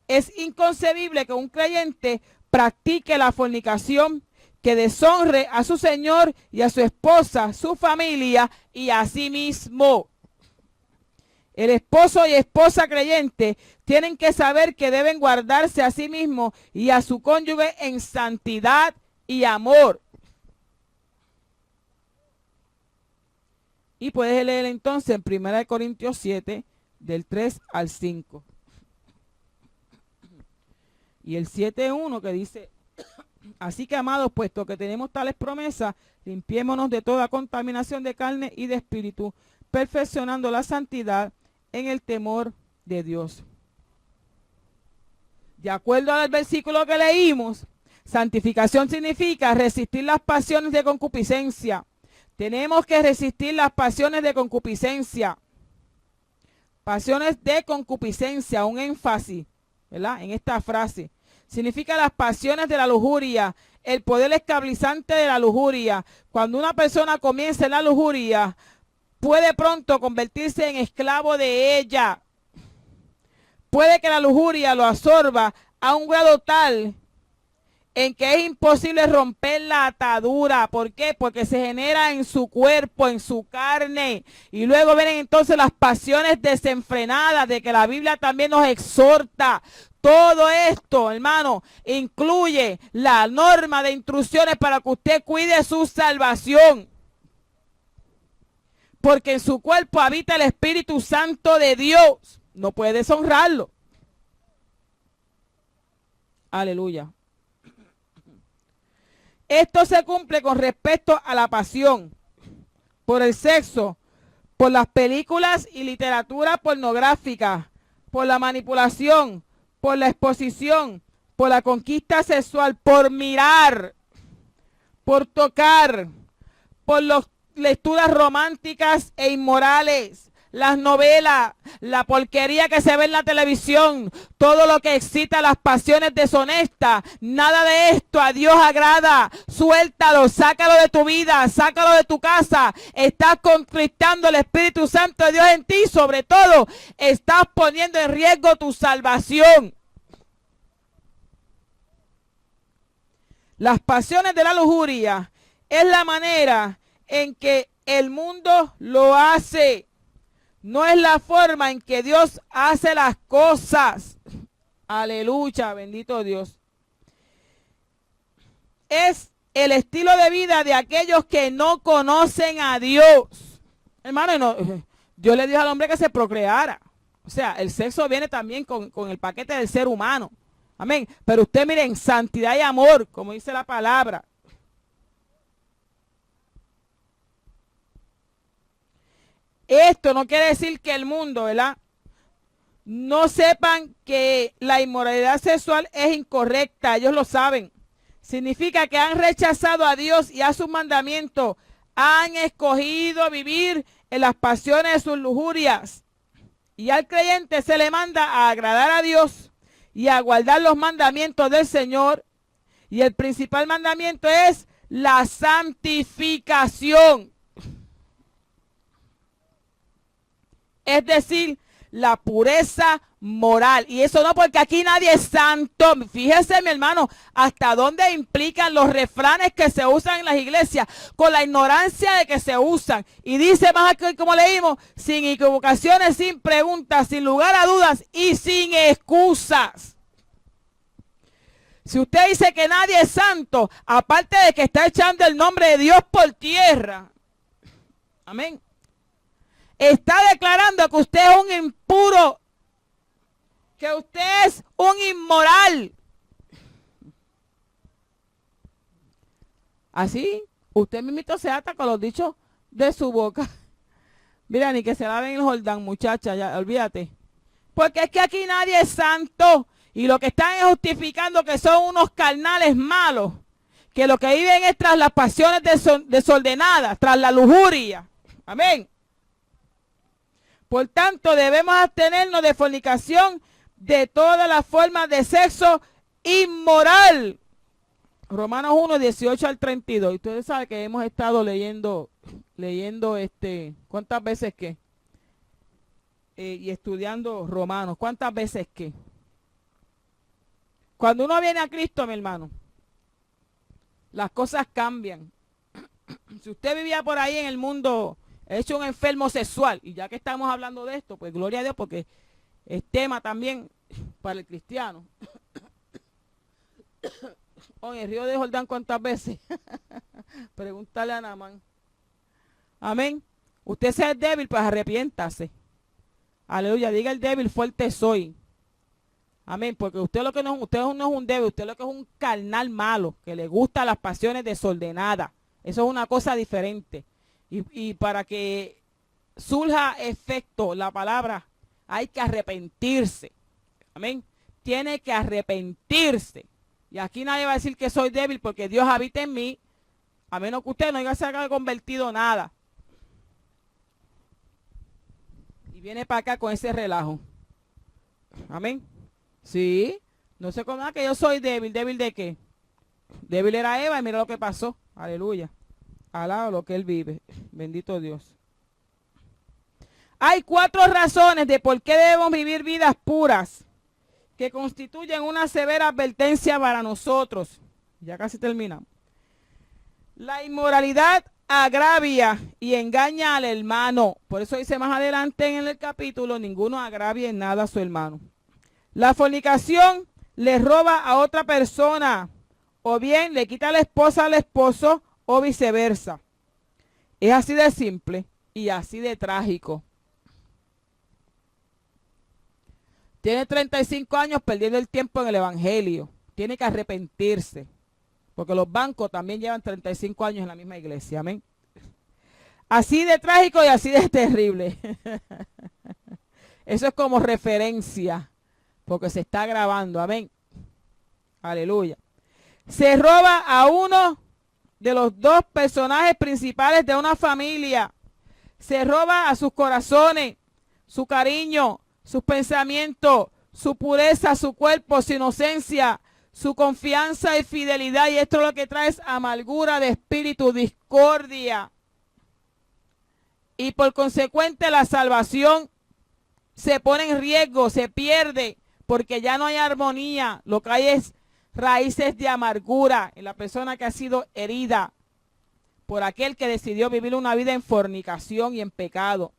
[SPEAKER 2] Es inconcebible que un creyente practique la fornicación, que deshonre a su Señor y a su esposa, su familia y a sí mismo. El esposo y esposa creyente tienen que saber que deben guardarse a sí mismos y a su cónyuge en santidad y amor. Y puedes leer entonces en 1 Corintios 7, del 3 al 5. Y el 7:1 que dice, así que amados, puesto que tenemos tales promesas, limpiémonos de toda contaminación de carne y de espíritu, perfeccionando la santidad en el temor de Dios. De acuerdo al versículo que leímos, santificación significa resistir las pasiones de concupiscencia. Tenemos que resistir las pasiones de concupiscencia. Pasiones de concupiscencia, un énfasis, ¿verdad?, en esta frase. Significa las pasiones de la lujuria, el poder esclavizante de la lujuria. Cuando una persona comienza en la lujuria, puede pronto convertirse en esclavo de ella. Puede que la lujuria lo absorba a un grado tal en que es imposible romper la atadura. ¿Por qué? Porque se genera en su cuerpo, en su carne. Y luego vienen entonces las pasiones desenfrenadas de que la Biblia también nos exhorta. Todo esto, hermano, incluye la norma de instrucciones para que usted cuide su salvación. Porque en su cuerpo habita el Espíritu Santo de Dios. No puede deshonrarlo. Aleluya. Esto se cumple con respecto a la pasión por el sexo, por las películas y literatura pornográfica, por la manipulación, por la exposición, por la conquista sexual, por mirar, por tocar, por las lecturas románticas e inmorales, las novelas, la porquería que se ve en la televisión, todo lo que excita las pasiones deshonestas. Nada de esto a Dios agrada. Suéltalo, sácalo de tu vida, sácalo de tu casa. Estás contristando el Espíritu Santo de Dios en ti. Sobre todo, estás poniendo en riesgo tu salvación. Las pasiones de la lujuria es la manera en que el mundo lo hace. No es la forma en que Dios hace las cosas. Aleluya, bendito Dios. Es el estilo de vida de aquellos que no conocen a Dios. Hermano, no, Dios le dijo al hombre que se procreara. O sea, el sexo viene también con el paquete del ser humano. Amén. Pero usted mire, en santidad y amor, como dice la palabra. Esto no quiere decir que el mundo, ¿verdad?, no sepan que la inmoralidad sexual es incorrecta. Ellos lo saben. Significa que han rechazado a Dios y a sus mandamientos. Han escogido vivir en las pasiones de sus lujurias. Y al creyente se le manda a agradar a Dios y a guardar los mandamientos del Señor. Y el principal mandamiento es la santificación. Es decir, la pureza moral. Y eso no porque aquí nadie es santo. Fíjese, mi hermano, hasta dónde implican los refranes que se usan en las iglesias, con la ignorancia de que se usan. Y dice más aquí, como leímos, sin equivocaciones, sin preguntas, sin lugar a dudas y sin excusas. Si usted dice que nadie es santo, aparte de que está echando el nombre de Dios por tierra, amén, está declarando que usted es un impuro, que usted es un inmoral. Así, usted mismito se ata con los dichos de su boca. Mira, ni que se laven el Jordán, muchacha, ya, olvídate. Porque es que aquí nadie es santo. Y lo que están es justificando que son unos carnales malos. Que lo que viven es tras las pasiones desordenadas, tras la lujuria. Amén. Por tanto, debemos abstenernos de fornicación, de todas las formas de sexo inmoral. Romanos 1, 18 al 32. Y ustedes saben que hemos estado leyendo ¿cuántas veces qué? Y estudiando Romanos. ¿Cuántas veces qué? Cuando uno viene a Cristo, mi hermano, las cosas cambian. Si usted vivía por ahí en el mundo hecho un enfermo sexual, y ya que estamos hablando de esto, pues gloria a Dios, porque es tema también para el cristiano. Oye, el río de Jordán, ¿cuántas veces? Pregúntale a Naamán. Amén. Usted sea débil, pues arrepiéntase. Aleluya, diga el débil, fuerte soy. Amén, porque usted lo que no, usted no es un débil, usted lo que es un carnal malo, que le gustan las pasiones desordenadas. Eso es una cosa diferente. Y para que surja efecto la palabra, hay que arrepentirse. Amén. Tiene que arrepentirse. Y aquí nadie va a decir que soy débil porque Dios habita en mí, a menos que usted no haya sacado convertido nada. Y viene para acá con ese relajo. Amén. Sí, no sé cómo que yo soy débil. ¿Débil de qué? Débil era Eva y mira lo que pasó. Aleluya. Alaba lo que él vive. Bendito Dios. Hay 4 razones de por qué debemos vivir vidas puras que constituyen una severa advertencia para nosotros. Ya casi terminamos. La inmoralidad agravia y engaña al hermano. Por eso dice más adelante en el capítulo, ninguno agravia en nada a su hermano. La fornicación le roba a otra persona, o bien le quita a la esposa al esposo, o viceversa. Es así de simple y así de trágico. Tiene 35 años perdiendo el tiempo en el evangelio. Tiene que arrepentirse. Porque los bancos también llevan 35 años en la misma iglesia. Amén. Así de trágico y así de terrible. Eso es como referencia, porque se está grabando. Amén. Aleluya. Se roba a uno de los dos personajes principales de una familia. Se roba a sus corazones, su cariño, sus pensamientos, su pureza, su cuerpo, su inocencia, su confianza y fidelidad. Y esto lo que trae es amargura de espíritu, discordia. Y por consecuente la salvación se pone en riesgo, se pierde, porque ya no hay armonía. Lo que hay es raíces de amargura en la persona que ha sido herida por aquel que decidió vivir una vida en fornicación y en pecado.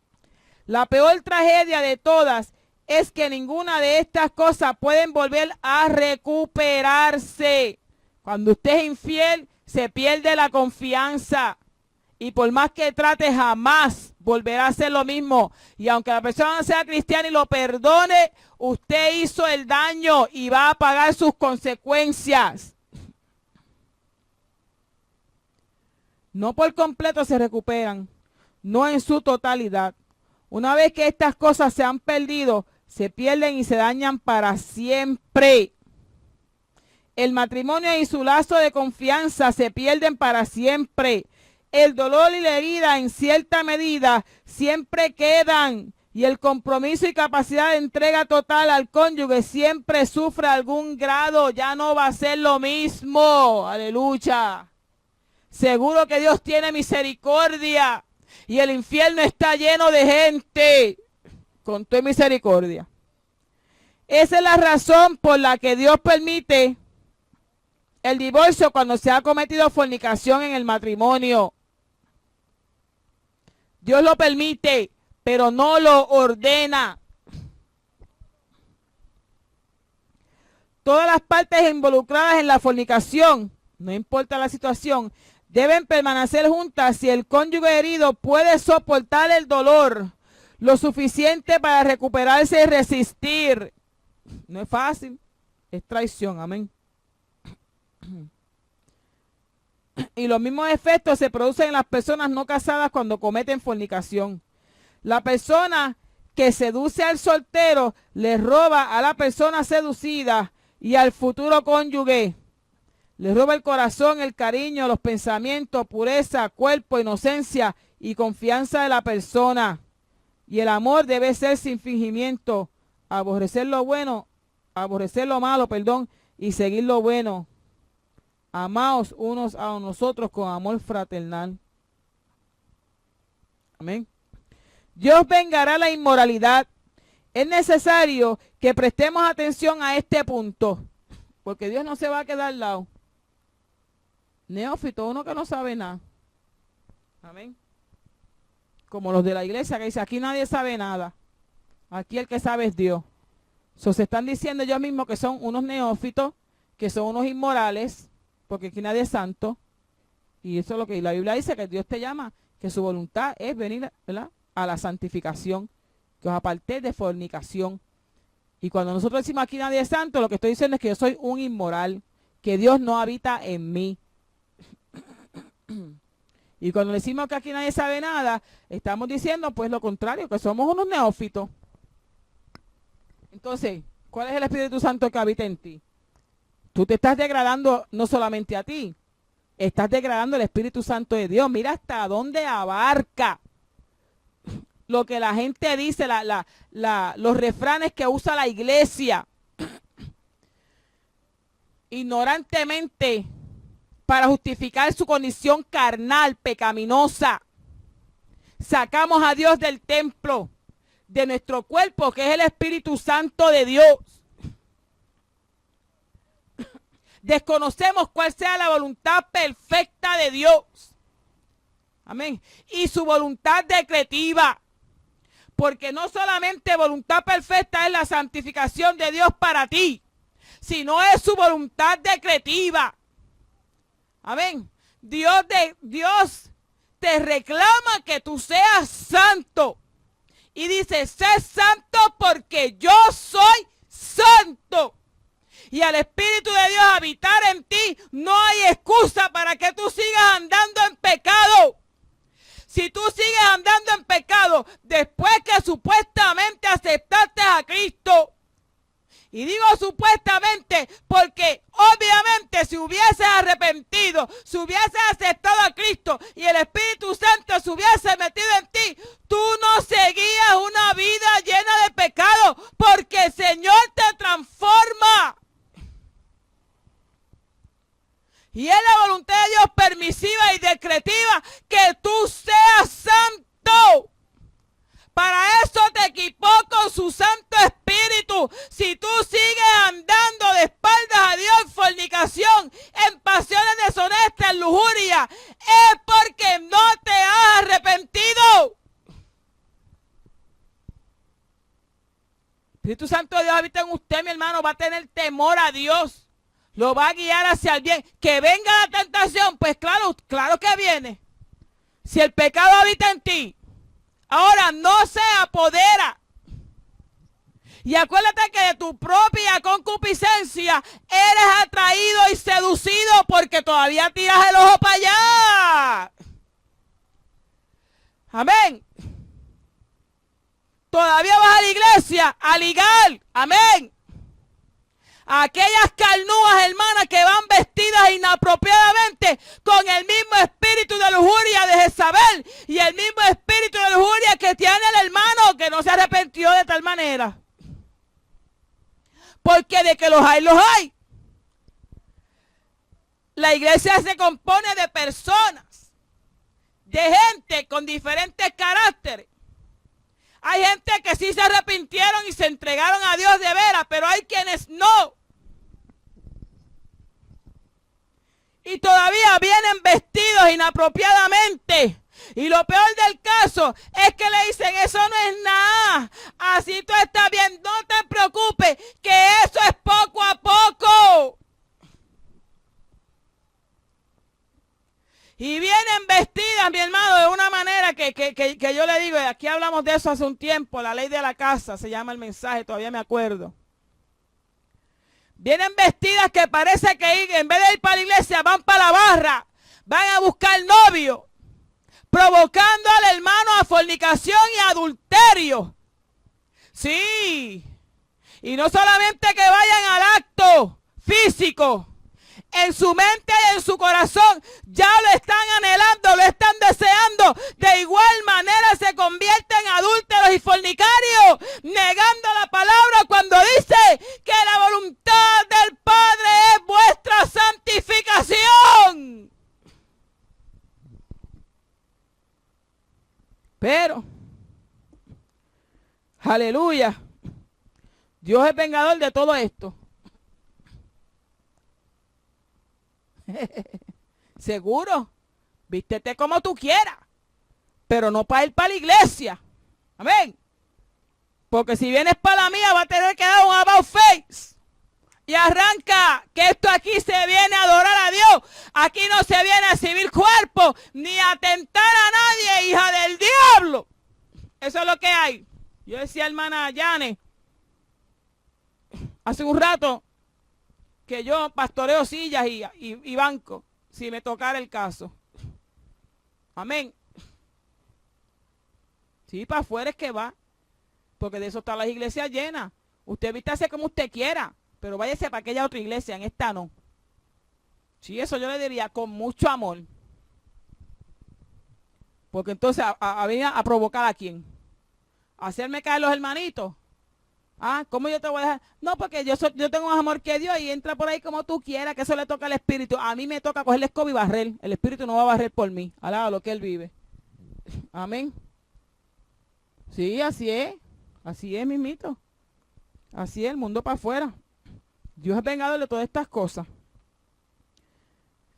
[SPEAKER 2] La peor tragedia de todas es que ninguna de estas cosas pueden volver a recuperarse. Cuando usted es infiel, se pierde la confianza. Y por más que trate, jamás volverá a hacer lo mismo. Y aunque la persona no sea cristiana y lo perdone, usted hizo el daño y va a pagar sus consecuencias. No por completo se recuperan, no en su totalidad. Una vez que estas cosas se han perdido, se pierden y se dañan para siempre. El matrimonio y su lazo de confianza se pierden para siempre. El dolor y la herida en cierta medida siempre quedan y el compromiso y capacidad de entrega total al cónyuge siempre sufre algún grado, ya no va a ser lo mismo. Aleluya. Seguro que Dios tiene misericordia y el infierno está lleno de gente con tu misericordia. Esa es la razón por la que Dios permite el divorcio cuando se ha cometido fornicación en el matrimonio. Dios lo permite, pero no lo ordena. Todas las partes involucradas en la fornicación, no importa la situación, deben permanecer juntas si el cónyuge herido puede soportar el dolor lo suficiente para recuperarse y resistir. No es fácil, es traición, amén. Y los mismos efectos se producen en las personas no casadas cuando cometen fornicación. La persona que seduce al soltero le roba a la persona seducida y al futuro cónyuge. Le roba el corazón, el cariño, los pensamientos, pureza, cuerpo, inocencia y confianza de la persona. Y el amor debe ser sin fingimiento, aborrecer lo bueno, aborrecer lo malo, y seguir lo bueno. Amaos unos a nosotros con amor fraternal. Amén. Dios vengará la inmoralidad. Es necesario que prestemos atención a este punto, porque Dios no se va a quedar al lado. Neófito, uno que no sabe nada. Amén. Como los de la iglesia que dice, aquí nadie sabe nada. Aquí el que sabe es Dios. Se están diciendo ellos mismos que son unos neófitos, que son unos inmorales, porque aquí nadie es santo. Y eso es lo que la Biblia dice, que Dios te llama, que su voluntad es venir, ¿verdad?, a la santificación, que os apartéis de fornicación. Y cuando nosotros decimos aquí nadie es santo, lo que estoy diciendo es que yo soy un inmoral, que Dios no habita en mí. Y cuando decimos que aquí nadie sabe nada, estamos diciendo pues lo contrario, que somos unos neófitos. Entonces, ¿cuál es el Espíritu Santo que habita en ti? Tú te estás degradando no solamente a ti, estás degradando el Espíritu Santo de Dios. Mira hasta dónde abarca lo que la gente dice, los refranes que usa la iglesia. Ignorantemente, para justificar su condición carnal, pecaminosa. Sacamos a Dios del templo, de nuestro cuerpo, que es el Espíritu Santo de Dios. Desconocemos cuál sea la voluntad perfecta de Dios. Amén. Y su voluntad decretiva. Porque no solamente voluntad perfecta es la santificación de Dios para ti, sino es su voluntad decretiva. Amén. Dios te reclama que tú seas santo. Y dice, sé santo porque yo soy santo. Y al Espíritu de Dios habitar en ti, no hay excusa para que tú sigas andando en pecado. Si tú sigues andando en pecado después que supuestamente aceptaste a Cristo, y digo supuestamente porque obviamente si hubieses arrepentido, si hubieses aceptado a Cristo y el Espíritu Santo se hubiese metido en ti, tú no seguías una vida llena de pecado, porque el Señor te transforma. Y es la voluntad de Dios permisiva y decretiva que tú seas santo. Para eso te equipó con su Santo Espíritu. Si tú sigues andando de espaldas a Dios en fornicación, en pasiones deshonestas, en lujuria, es porque no te has arrepentido. Espíritu Santo de Dios habita en usted, mi hermano, va a tener temor a Dios. Lo va a guiar hacia el bien. Que venga la tentación, pues claro que viene. Si el pecado habita en ti, ahora no se apodera. Y acuérdate que de tu propia concupiscencia eres atraído y seducido porque todavía tiras el ojo para allá. Amén. Todavía vas a la iglesia a ligar. Amén. Aquellas carnúas, hermanas, que van vestidas inapropiadamente con el mismo espíritu de lujuria de Jezabel y el mismo espíritu de lujuria que tiene el hermano que no se arrepintió de tal manera. Porque de que los hay, los hay. La iglesia se compone de personas, de gente con diferentes caracteres. Hay gente que sí se arrepintieron y se entregaron a Dios de veras, pero hay quienes no. Y todavía vienen vestidos inapropiadamente. Y lo peor del caso es que le dicen, eso no es nada. Así tú estás bien, no te preocupes, que eso es poco a poco. Y vienen vestidas, mi hermano, de una manera que yo le digo, y aquí hablamos de eso hace un tiempo, la ley de la casa, se llama el mensaje, todavía me acuerdo. Vienen vestidas que parece que en vez de ir para la iglesia, van para la barra, van a buscar novio, provocando al hermano a fornicación y adulterio. Sí, y no solamente que vayan al acto físico, en su mente y en su corazón ya lo están anhelando, lo están deseando. De igual manera se convierten en adúlteros y fornicarios, negando la palabra cuando dice que la voluntad del Padre es vuestra santificación. Pero, aleluya, Dios es vengador de todo esto. Seguro, vístete como tú quieras, pero no para ir para la iglesia. Amén. Porque si vienes para la mía va a tener que dar un about face. Y arranca que esto aquí se viene a adorar a Dios. Aquí no se viene a exhibir cuerpo ni a tentar a nadie, hija del diablo. Eso es lo que hay. Yo decía, hermana Yane, hace un rato, que yo pastoreo sillas y bancos, si me tocara el caso. Amén. Sí, para afuera es que va, porque de eso están las iglesias llenas. Usted vístase como usted quiera, pero váyase para aquella otra iglesia, en esta no. Sí, eso yo le diría con mucho amor. Porque entonces venía a provocar a quién. A hacerme caer los hermanitos. Ah, ¿cómo yo te voy a dejar? No, porque yo tengo más amor que Dios y entra por ahí como tú quieras, que eso le toca al Espíritu. A mí me toca coger la escoba y barrer. El Espíritu no va a barrer por mí. Alaba lo que Él vive. Amén. Sí, así es. Así es, mismito. Así es, el mundo para afuera. Dios es vengador de todas estas cosas.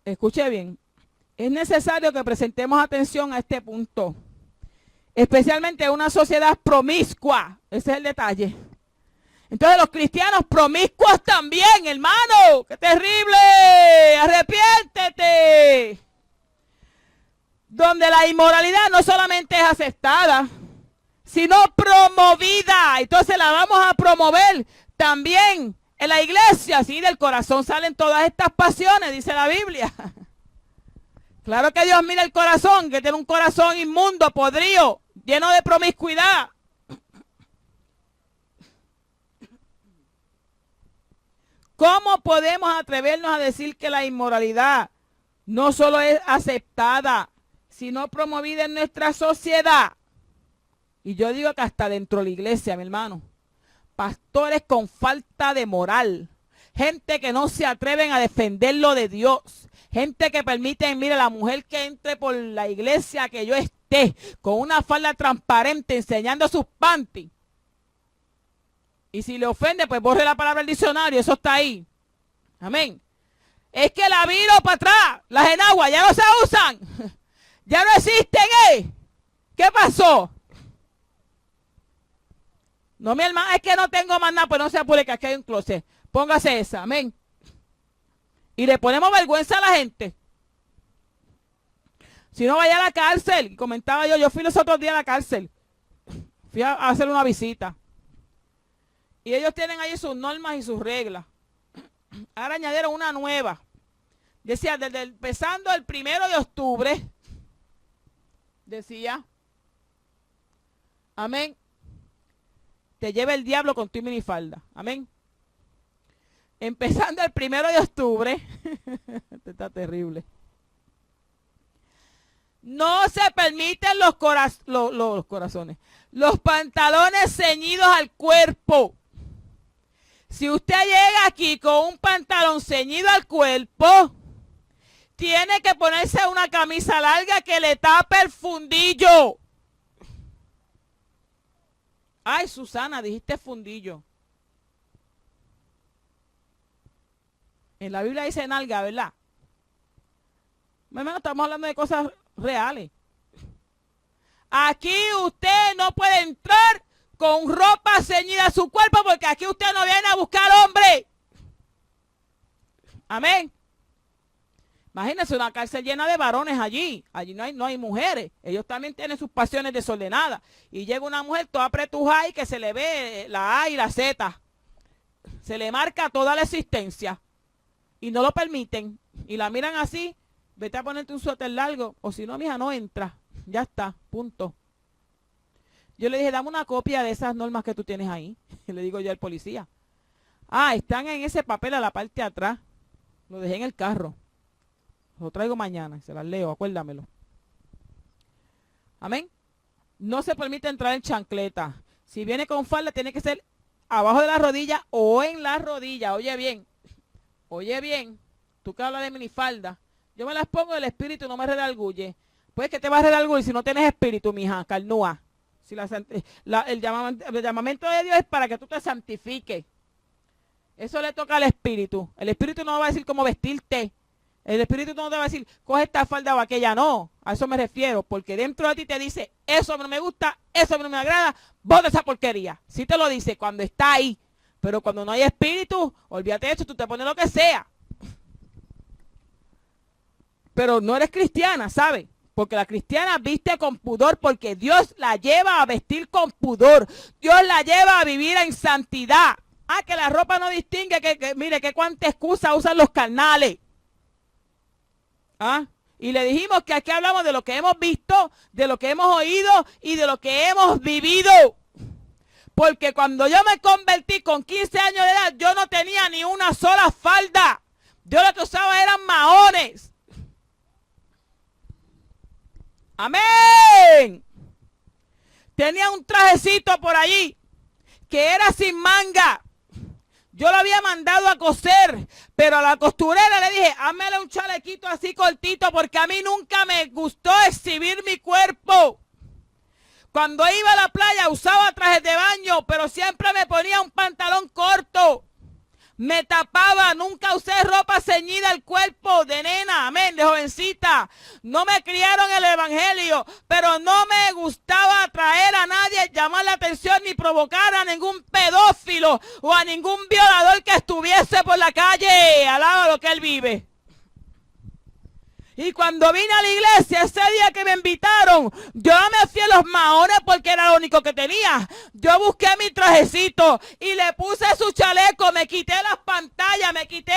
[SPEAKER 2] Escuche bien. Es necesario que prestemos atención a este punto. Especialmente en una sociedad promiscua. Ese es el detalle. Entonces los cristianos promiscuos también, hermano. ¡Qué terrible! ¡Arrepiéntete! Donde la inmoralidad no solamente es aceptada, sino promovida. Entonces la vamos a promover también En la iglesia, sí, del corazón salen todas estas pasiones, dice la Biblia. Claro que Dios mira el corazón, que tiene un corazón inmundo, podrido, lleno de promiscuidad. ¿Cómo podemos atrevernos a decir que la inmoralidad no solo es aceptada, sino promovida en nuestra sociedad? Y yo digo que hasta dentro de la iglesia, mi hermano. Pastores con falta de moral. Gente que no se atreven a defender lo de Dios. Gente que permiten, mire, la mujer que entre por la iglesia, que yo esté con una falda transparente enseñando sus panties. Y si le ofende, pues borre la palabra del diccionario, eso está ahí. Amén. Es que la viro para atrás, las enaguas ya no se usan. Ya no existen, ¿eh? ¿Qué pasó? No, mi hermana, es que no tengo más nada, pues no se apure que aquí hay un closet. Póngase esa, amén. Y le ponemos vergüenza a la gente. Si no, vaya a la cárcel. Comentaba yo fui los otros días a la cárcel. Fui a hacer una visita. Y ellos tienen ahí sus normas y sus reglas. Ahora añadieron una nueva. Decía, empezando el 1 de octubre, decía, amén, te lleva el diablo con tu minifalda. Amén. Empezando el 1 de octubre, esto está terrible. No se permiten los corazones, los pantalones ceñidos al cuerpo. Si usted llega aquí con un pantalón ceñido al cuerpo, tiene que ponerse una camisa larga que le tape el fundillo. Ay, Susana, dijiste fundillo. En la Biblia dice nalga, ¿verdad? Mi hermano, estamos hablando de cosas reales. Aquí usted no puede entrar con ropa ceñida a su cuerpo, porque aquí usted no viene a buscar hombre. Amén. Imagínense una cárcel llena de varones allí. Allí no hay mujeres. Ellos también tienen sus pasiones desordenadas. Y llega una mujer toda apretujada y que se le ve la A y la Z. Se le marca toda la existencia. Y no lo permiten. Y la miran así. Vete a ponerte un suéter largo. O si no, mija, no entra. Ya está. Punto. Yo le dije, dame una copia de esas normas que tú tienes ahí. Y le digo yo al policía. Ah, están en ese papel a la parte de atrás. Lo dejé en el carro. Lo traigo mañana. Se las leo, acuérdamelo. Amén. No se permite entrar en chancleta. Si viene con falda, tiene que ser abajo de la rodilla o en la rodilla. Oye bien. Oye bien. Tú que hablas de minifalda. Yo me las pongo, el espíritu no me redarguye. Pues que te va a redarguir si no tienes espíritu, mija, carnúa. Si el llamamiento de Dios es para que tú te santifiques. Eso le toca al espíritu. El espíritu no va a decir cómo vestirte. El espíritu no te va a decir, coge esta falda o aquella. No, a eso me refiero. Porque dentro de ti te dice, eso no me gusta, eso no me agrada, bota esa porquería. Sí te lo dice cuando está ahí. Pero cuando no hay espíritu, olvídate de eso, tú te pones lo que sea. Pero no eres cristiana, ¿sabes? Porque la cristiana viste con pudor porque Dios la lleva a vestir con pudor. Dios la lleva a vivir en santidad. Ah, que la ropa no distingue, mire, que cuánta excusa usan los carnales. Ah, y le dijimos que aquí hablamos de lo que hemos visto, de lo que hemos oído y de lo que hemos vivido. Porque cuando yo me convertí con 15 años de edad, yo no tenía ni una sola falda. Yo lo que usaba eran maones. Amén. Tenía un trajecito por allí que era sin manga. Yo lo había mandado a coser, pero a la costurera le dije, házmele un chalequito así cortito porque a mí nunca me gustó exhibir mi cuerpo. Cuando iba a la playa usaba trajes de baño, pero siempre me ponía un pantalón corto. Me tapaba, nunca usé ropa ceñida al cuerpo de nena, amén, de jovencita. No me criaron el evangelio, pero no me gustaba atraer a nadie, llamar la atención ni provocar a ningún pedófilo o a ningún violador que estuviese por la calle. Alaba lo que él vive. Y cuando vine a la iglesia, ese día que me invitaron, yo me fui a los maones porque era lo único que tenía. Yo busqué mi trajecito y le puse su chaleco, me quité las pantallas, me quité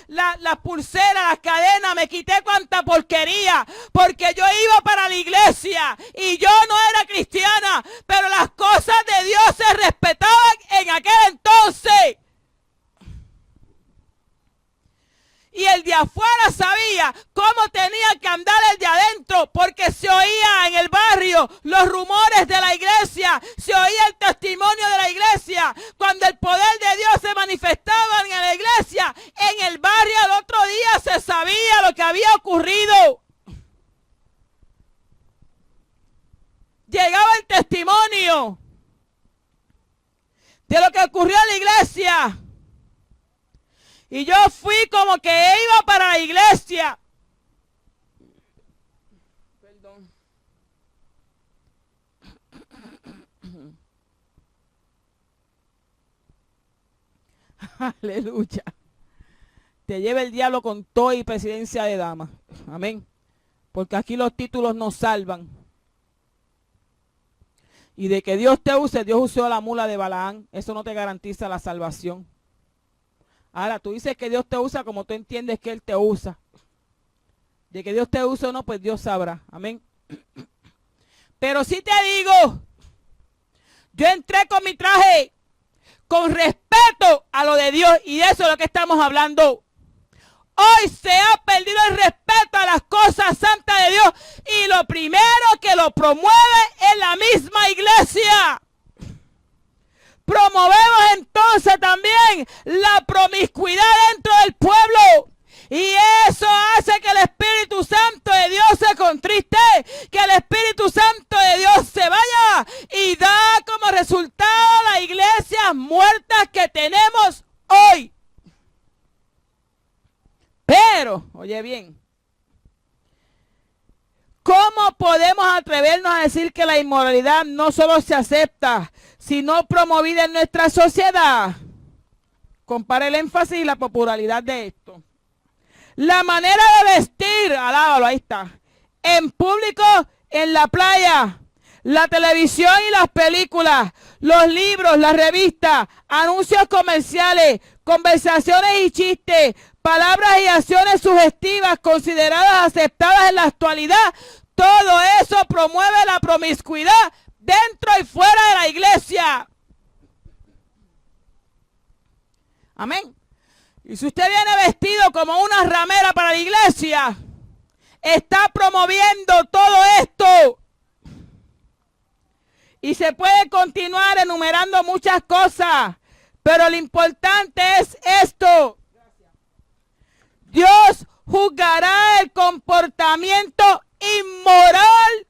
[SPEAKER 2] las pulseras, las cadenas, me quité cuanta porquería, porque yo iba para la iglesia y yo no era cristiana, pero las cosas de Dios se respetaban en aquel entonces. Y el de afuera sabía cómo tenía que andar el de adentro, porque se oía en el barrio los rumores de la iglesia, se oía el testimonio de la iglesia. Cuando el poder de Dios se manifestaba en la iglesia, en el barrio al otro día se sabía lo que había ocurrido. Llegaba el testimonio de lo que ocurrió en la iglesia. Y yo fui como que iba para la iglesia. Perdón. Aleluya. Te lleva el diablo con todo y presidencia de damas. Amén. Porque aquí los títulos nos salvan. Y de que Dios te use, Dios usó a la mula de Balaán. Eso no te garantiza la salvación. Ahora, tú dices que Dios te usa como tú entiendes que Él te usa. De que Dios te usa o no, pues Dios sabrá. Amén. Pero sí te digo, yo entré con mi traje con respeto a lo de Dios, y de eso es lo que estamos hablando. Hoy se ha perdido el respeto a las cosas santas de Dios, y lo primero que lo promueve es la misma iglesia. Promovemos entonces también la promiscuidad dentro del pueblo. Y eso hace que el Espíritu Santo de Dios se contriste, que el Espíritu Santo de Dios se vaya, y da como resultado las iglesias muertas que tenemos hoy. Pero, oye bien, ¿cómo podemos atrevernos a decir que la inmoralidad no solo se acepta, sino promovida en nuestra sociedad? Compara el énfasis y la popularidad de esto. La manera de vestir, alábalo, ahí está. En público, en la playa, la televisión y las películas, los libros, las revistas, anuncios comerciales, conversaciones y chistes, palabras y acciones sugestivas consideradas aceptadas en la actualidad. Todo eso promueve la promiscuidad dentro y fuera de la iglesia. Amén. Y si usted viene vestido como una ramera para la iglesia, está promoviendo todo esto. Y se puede continuar enumerando muchas cosas, pero lo importante es esto. Dios juzgará el comportamiento inmoral.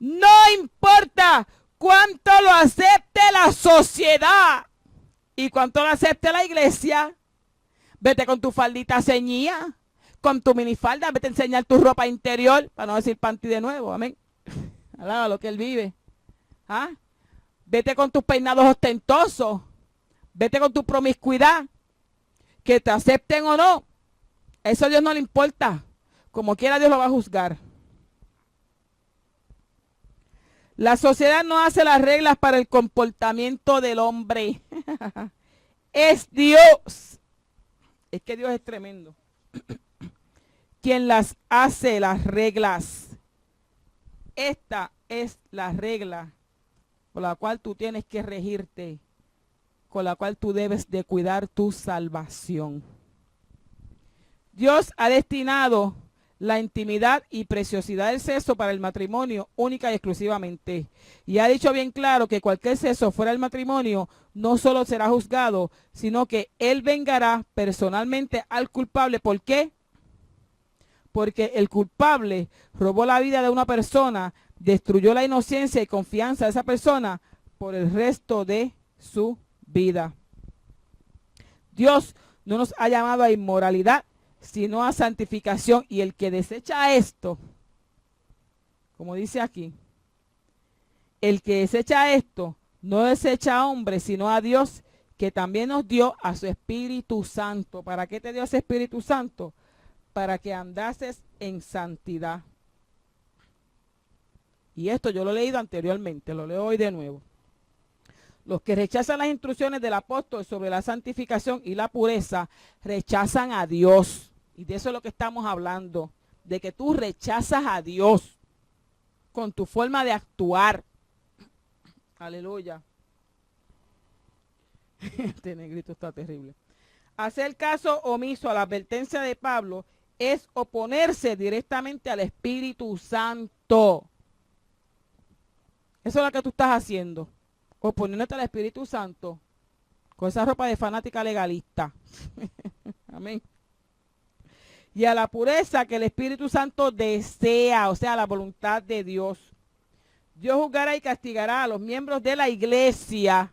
[SPEAKER 2] No importa cuánto lo acepte la sociedad y cuánto lo acepte la iglesia. Vete con tu faldita ceñida, con tu minifalda, vete a enseñar tu ropa interior, para no decir panty de nuevo, amén. Alaba lo que Él vive. ¿Ah? Vete con tus peinados ostentosos, vete con tu promiscuidad, que te acepten o no, eso a Dios no le importa. Como quiera Dios lo va a juzgar. La sociedad no hace las reglas para el comportamiento del hombre. Es Dios. Es que Dios es tremendo. Quien las hace las reglas. Esta es la regla por la cual tú tienes que regirte, con la cual tú debes de cuidar tu salvación. Dios ha destinado la intimidad y preciosidad del sexo para el matrimonio única y exclusivamente. Y ha dicho bien claro que cualquier sexo fuera del matrimonio no solo será juzgado, sino que Él vengará personalmente al culpable. ¿Por qué? Porque el culpable robó la vida de una persona, destruyó la inocencia y confianza de esa persona por el resto de su vida. Dios no nos ha llamado a inmoralidad, sino a santificación. Y el que desecha esto, como dice aquí, el que desecha esto, no desecha a hombre, sino a Dios, que también nos dio a su Espíritu Santo. ¿Para qué te dio ese Espíritu Santo? para que andases en santidad. Y esto yo lo he leído anteriormente, lo leo hoy de nuevo. Los que rechazan las instrucciones del apóstol sobre la santificación y la pureza, rechazan a Dios. Y de eso es lo que estamos hablando, de que tú rechazas a Dios con tu forma de actuar. Aleluya. Este negrito está terrible. Hacer caso omiso a la advertencia de Pablo es oponerse directamente al Espíritu Santo. Eso es lo que tú estás haciendo. Oponiéndote al Espíritu Santo con esa ropa de fanática legalista. Amén. Y a la pureza que el Espíritu Santo desea, o sea, la voluntad de Dios. Dios juzgará y castigará a los miembros de la iglesia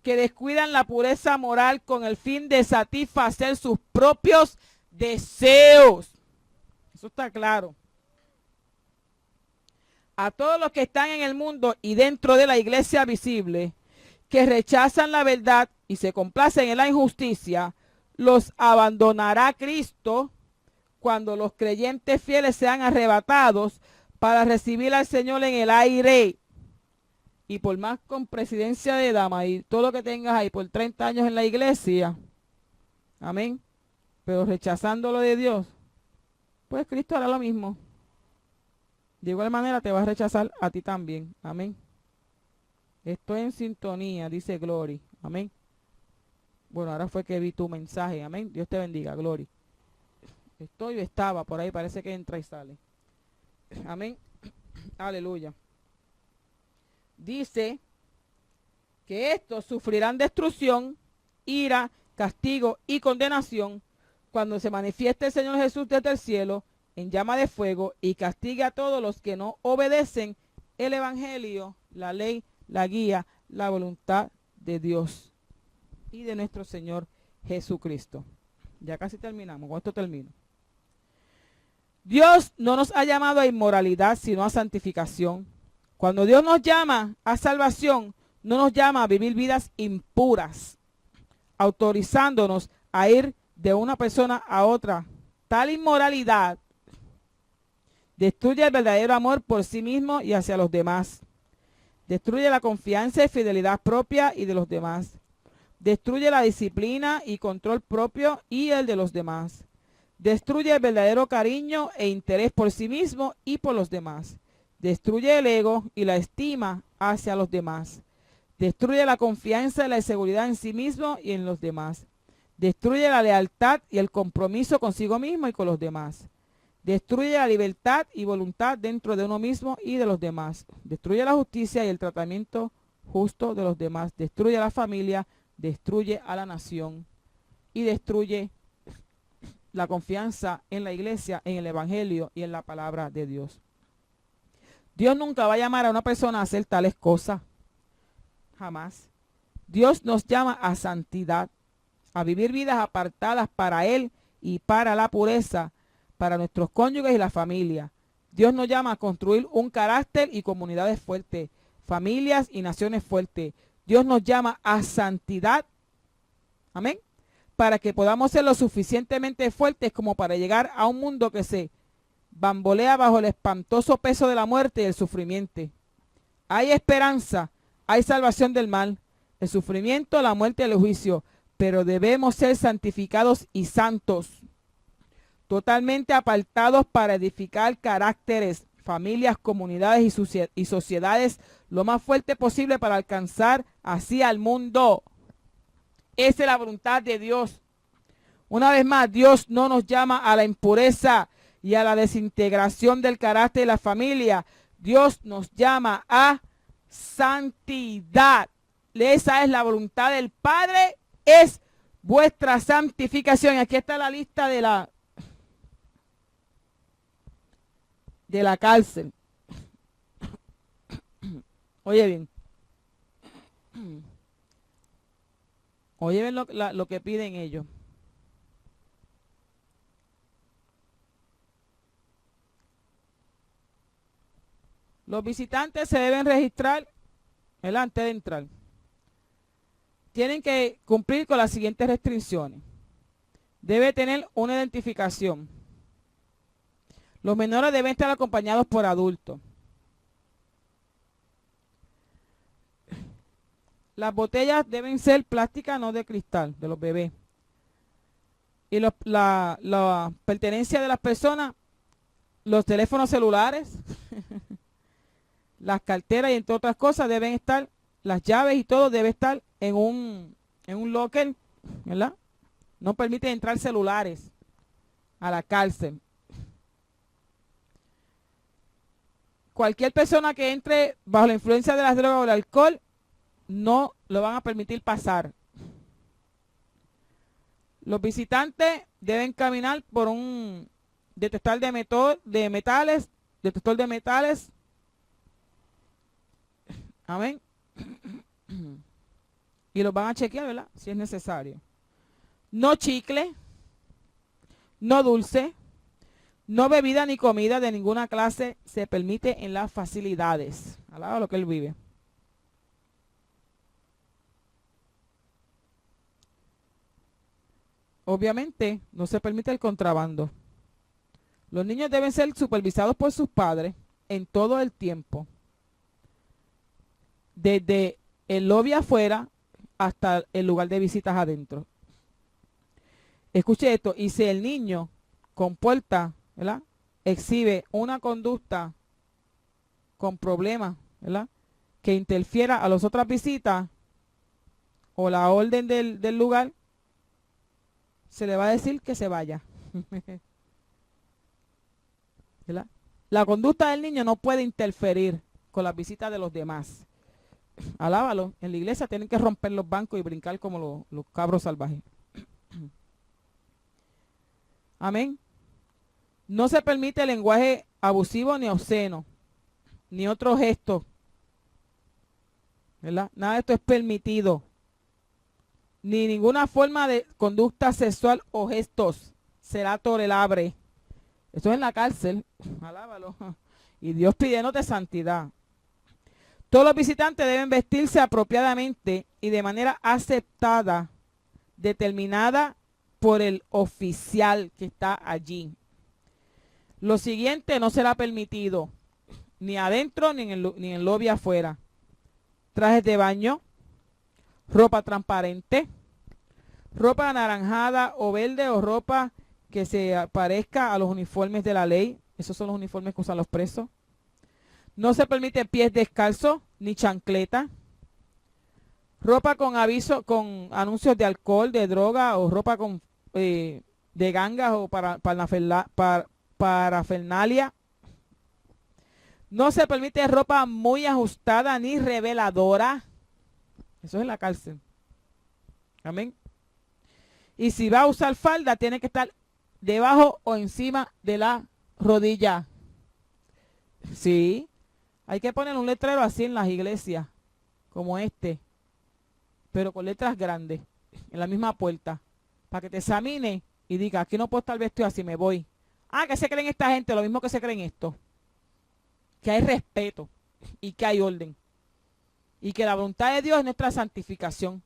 [SPEAKER 2] que descuidan la pureza moral con el fin de satisfacer sus propios deseos. Eso está claro. A todos los que están en el mundo y dentro de la iglesia visible, que rechazan la verdad y se complacen en la injusticia, los abandonará Cristo cuando los creyentes fieles sean arrebatados para recibir al Señor en el aire. Y por más con presidencia de dama y todo lo que tengas ahí por 30 años en la iglesia, amén, pero rechazando lo de Dios, pues Cristo hará lo mismo. De igual manera te va a rechazar a ti también. Amén. Estoy en sintonía, dice Glory. Amén. Bueno, ahora fue que vi tu mensaje. Amén. Dios te bendiga, Glory. Estoy o estaba, por ahí parece que entra y sale. Amén. Aleluya. Dice que estos sufrirán destrucción, ira, castigo y condenación cuando se manifieste el Señor Jesús desde el cielo en llama de fuego y castigue a todos los que no obedecen el evangelio, la ley, la guía, la voluntad de Dios y de nuestro Señor Jesucristo. Ya casi terminamos, con esto termino. Dios no nos ha llamado a inmoralidad, sino a santificación. Cuando Dios nos llama a salvación, no nos llama a vivir vidas impuras, autorizándonos a ir de una persona a otra. Tal inmoralidad destruye el verdadero amor por sí mismo y hacia los demás. Destruye la confianza y fidelidad propia y de los demás. Destruye la disciplina y control propio y el de los demás. Destruye el verdadero cariño e interés por sí mismo y por los demás. Destruye el ego y la estima hacia los demás. Destruye la confianza y la seguridad en sí mismo y en los demás. Destruye la lealtad y el compromiso consigo mismo y con los demás. Destruye la libertad y voluntad dentro de uno mismo y de los demás. Destruye la justicia y el tratamiento justo de los demás. Destruye a la familia, destruye a la nación y destruye la confianza en la iglesia, en el evangelio y en la palabra de Dios. Dios nunca va a llamar a una persona a hacer tales cosas. Jamás. Dios nos llama a santidad, a vivir vidas apartadas para Él y para la pureza, para nuestros cónyuges y la familia. Dios nos llama a construir un carácter y comunidades fuertes, familias y naciones fuertes. Dios nos llama a santidad, amén, para que podamos ser lo suficientemente fuertes como para llegar a un mundo que se bambolea bajo el espantoso peso de la muerte y el sufrimiento. Hay esperanza, hay salvación del mal, el sufrimiento, la muerte y el juicio, pero debemos ser santificados y santos, totalmente apartados para edificar caracteres, familias, comunidades y sociedades lo más fuerte posible para alcanzar así al mundo. Esa es la voluntad de Dios. Una vez más, Dios no nos llama a la impureza y a la desintegración del carácter de la familia. Dios nos llama a santidad. Esa es la voluntad del Padre, es vuestra santificación. Aquí está la lista de la cárcel. Oye bien. Oye bien lo que piden ellos. Los visitantes se deben registrar antes de entrar. Tienen que cumplir con las siguientes restricciones. debe tener una identificación. Los menores deben estar acompañados por adultos. Las botellas deben ser plásticas, no de cristal, de los bebés. Y la pertenencia de las personas, los teléfonos celulares, las carteras y entre otras cosas deben estar, las llaves y todo debe estar en un locker, ¿verdad? No permite entrar celulares a la cárcel. Cualquier persona que entre bajo la influencia de las drogas o el alcohol, no lo van a permitir pasar. Los visitantes deben caminar por un detector de metales. Amén. Y los van a chequear, ¿verdad? Si es necesario. No chicle, no dulce, no bebida ni comida de ninguna clase se permite en las facilidades. Alaba lo que él vive. Obviamente, no se permite el contrabando. Los niños deben ser supervisados por sus padres en todo el tiempo. Desde el lobby afuera hasta el lugar de visitas adentro. Escuche esto, y si el niño comporta, ¿verdad?, exhibe una conducta con problemas, ¿verdad?, que interfiera a las otras visitas o la orden del lugar, se le va a decir que se vaya. ¿Verdad? La conducta del niño no puede interferir con las visitas de los demás. Alábalo. En la iglesia tienen que romper los bancos y brincar como los cabros salvajes. Amén. No se permite lenguaje abusivo ni obsceno, ni otro gesto. ¿Verdad? Nada de esto es permitido. Ni ninguna forma de conducta sexual o gestos será tolerable. Esto es en la cárcel. Alábalo. Y Dios pidiéndote santidad. Todos los visitantes deben vestirse apropiadamente y de manera aceptada, determinada por el oficial que está allí. Lo siguiente no será permitido, ni adentro ni en el lobby afuera. Trajes de baño, ropa transparente, ropa anaranjada o verde o ropa que se parezca a los uniformes de la ley. Esos son los uniformes que usan los presos. No se permite pies descalzos ni chancleta. Ropa con aviso, con anuncios de alcohol, de droga o ropa con de gangas o parafernalia. No se permite ropa muy ajustada ni reveladora. Eso es en la cárcel. Amén. Y si va a usar falda, tiene que estar debajo o encima de la rodilla. Sí. Hay que poner un letrero así en las iglesias, como este, pero con letras grandes, en la misma puerta, para que te examine y diga, aquí no puedo estar vestido así, me voy. Ah, ¿qué se creen esta gente? Lo mismo que se creen esto. Que hay respeto y que hay orden. Y que la voluntad de Dios es nuestra santificación.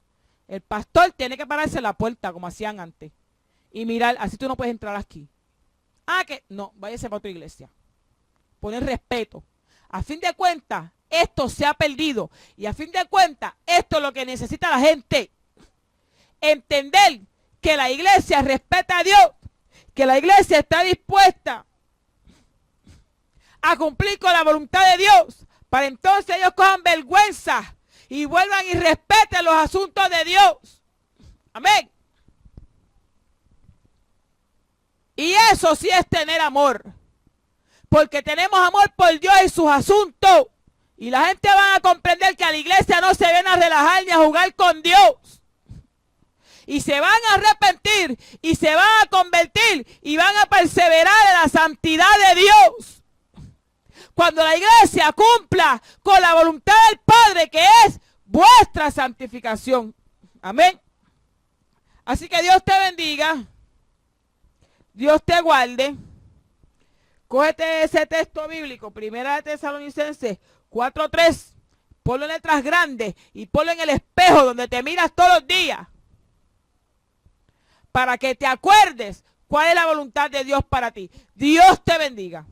[SPEAKER 2] El pastor tiene que pararse en la puerta, como hacían antes, y mirar, así tú no puedes entrar aquí. Ah, que no, váyase para otra iglesia. Poner respeto. A fin de cuentas, esto se ha perdido. Y a fin de cuentas, esto es lo que necesita la gente. Entender que la iglesia respeta a Dios. Que la iglesia está dispuesta a cumplir con la voluntad de Dios. Para entonces ellos cojan vergüenza y vuelvan y respeten los asuntos de Dios. Amén. Y eso sí es tener amor. Porque tenemos amor por Dios y sus asuntos. Y la gente va a comprender que a la iglesia no se ven a relajar ni a jugar con Dios. Y se van a arrepentir y se van a convertir y van a perseverar en la santidad de Dios. Cuando la iglesia cumpla con la voluntad del Padre, que es vuestra santificación. Amén. Así que Dios te bendiga. Dios te guarde. Cógete ese texto bíblico, Primera de Tesalonicenses 4:3, ponlo en letras grandes y ponlo en el espejo donde te miras todos los días. para que te acuerdes cuál es la voluntad de Dios para ti. Dios te bendiga.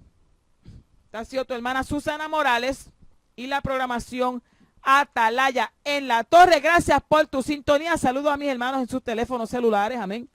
[SPEAKER 2] Esta ha sido tu hermana Susana Morales y la programación Atalaya en la Torre. Gracias por tu sintonía. Saludos a mis hermanos en sus teléfonos celulares. Amén.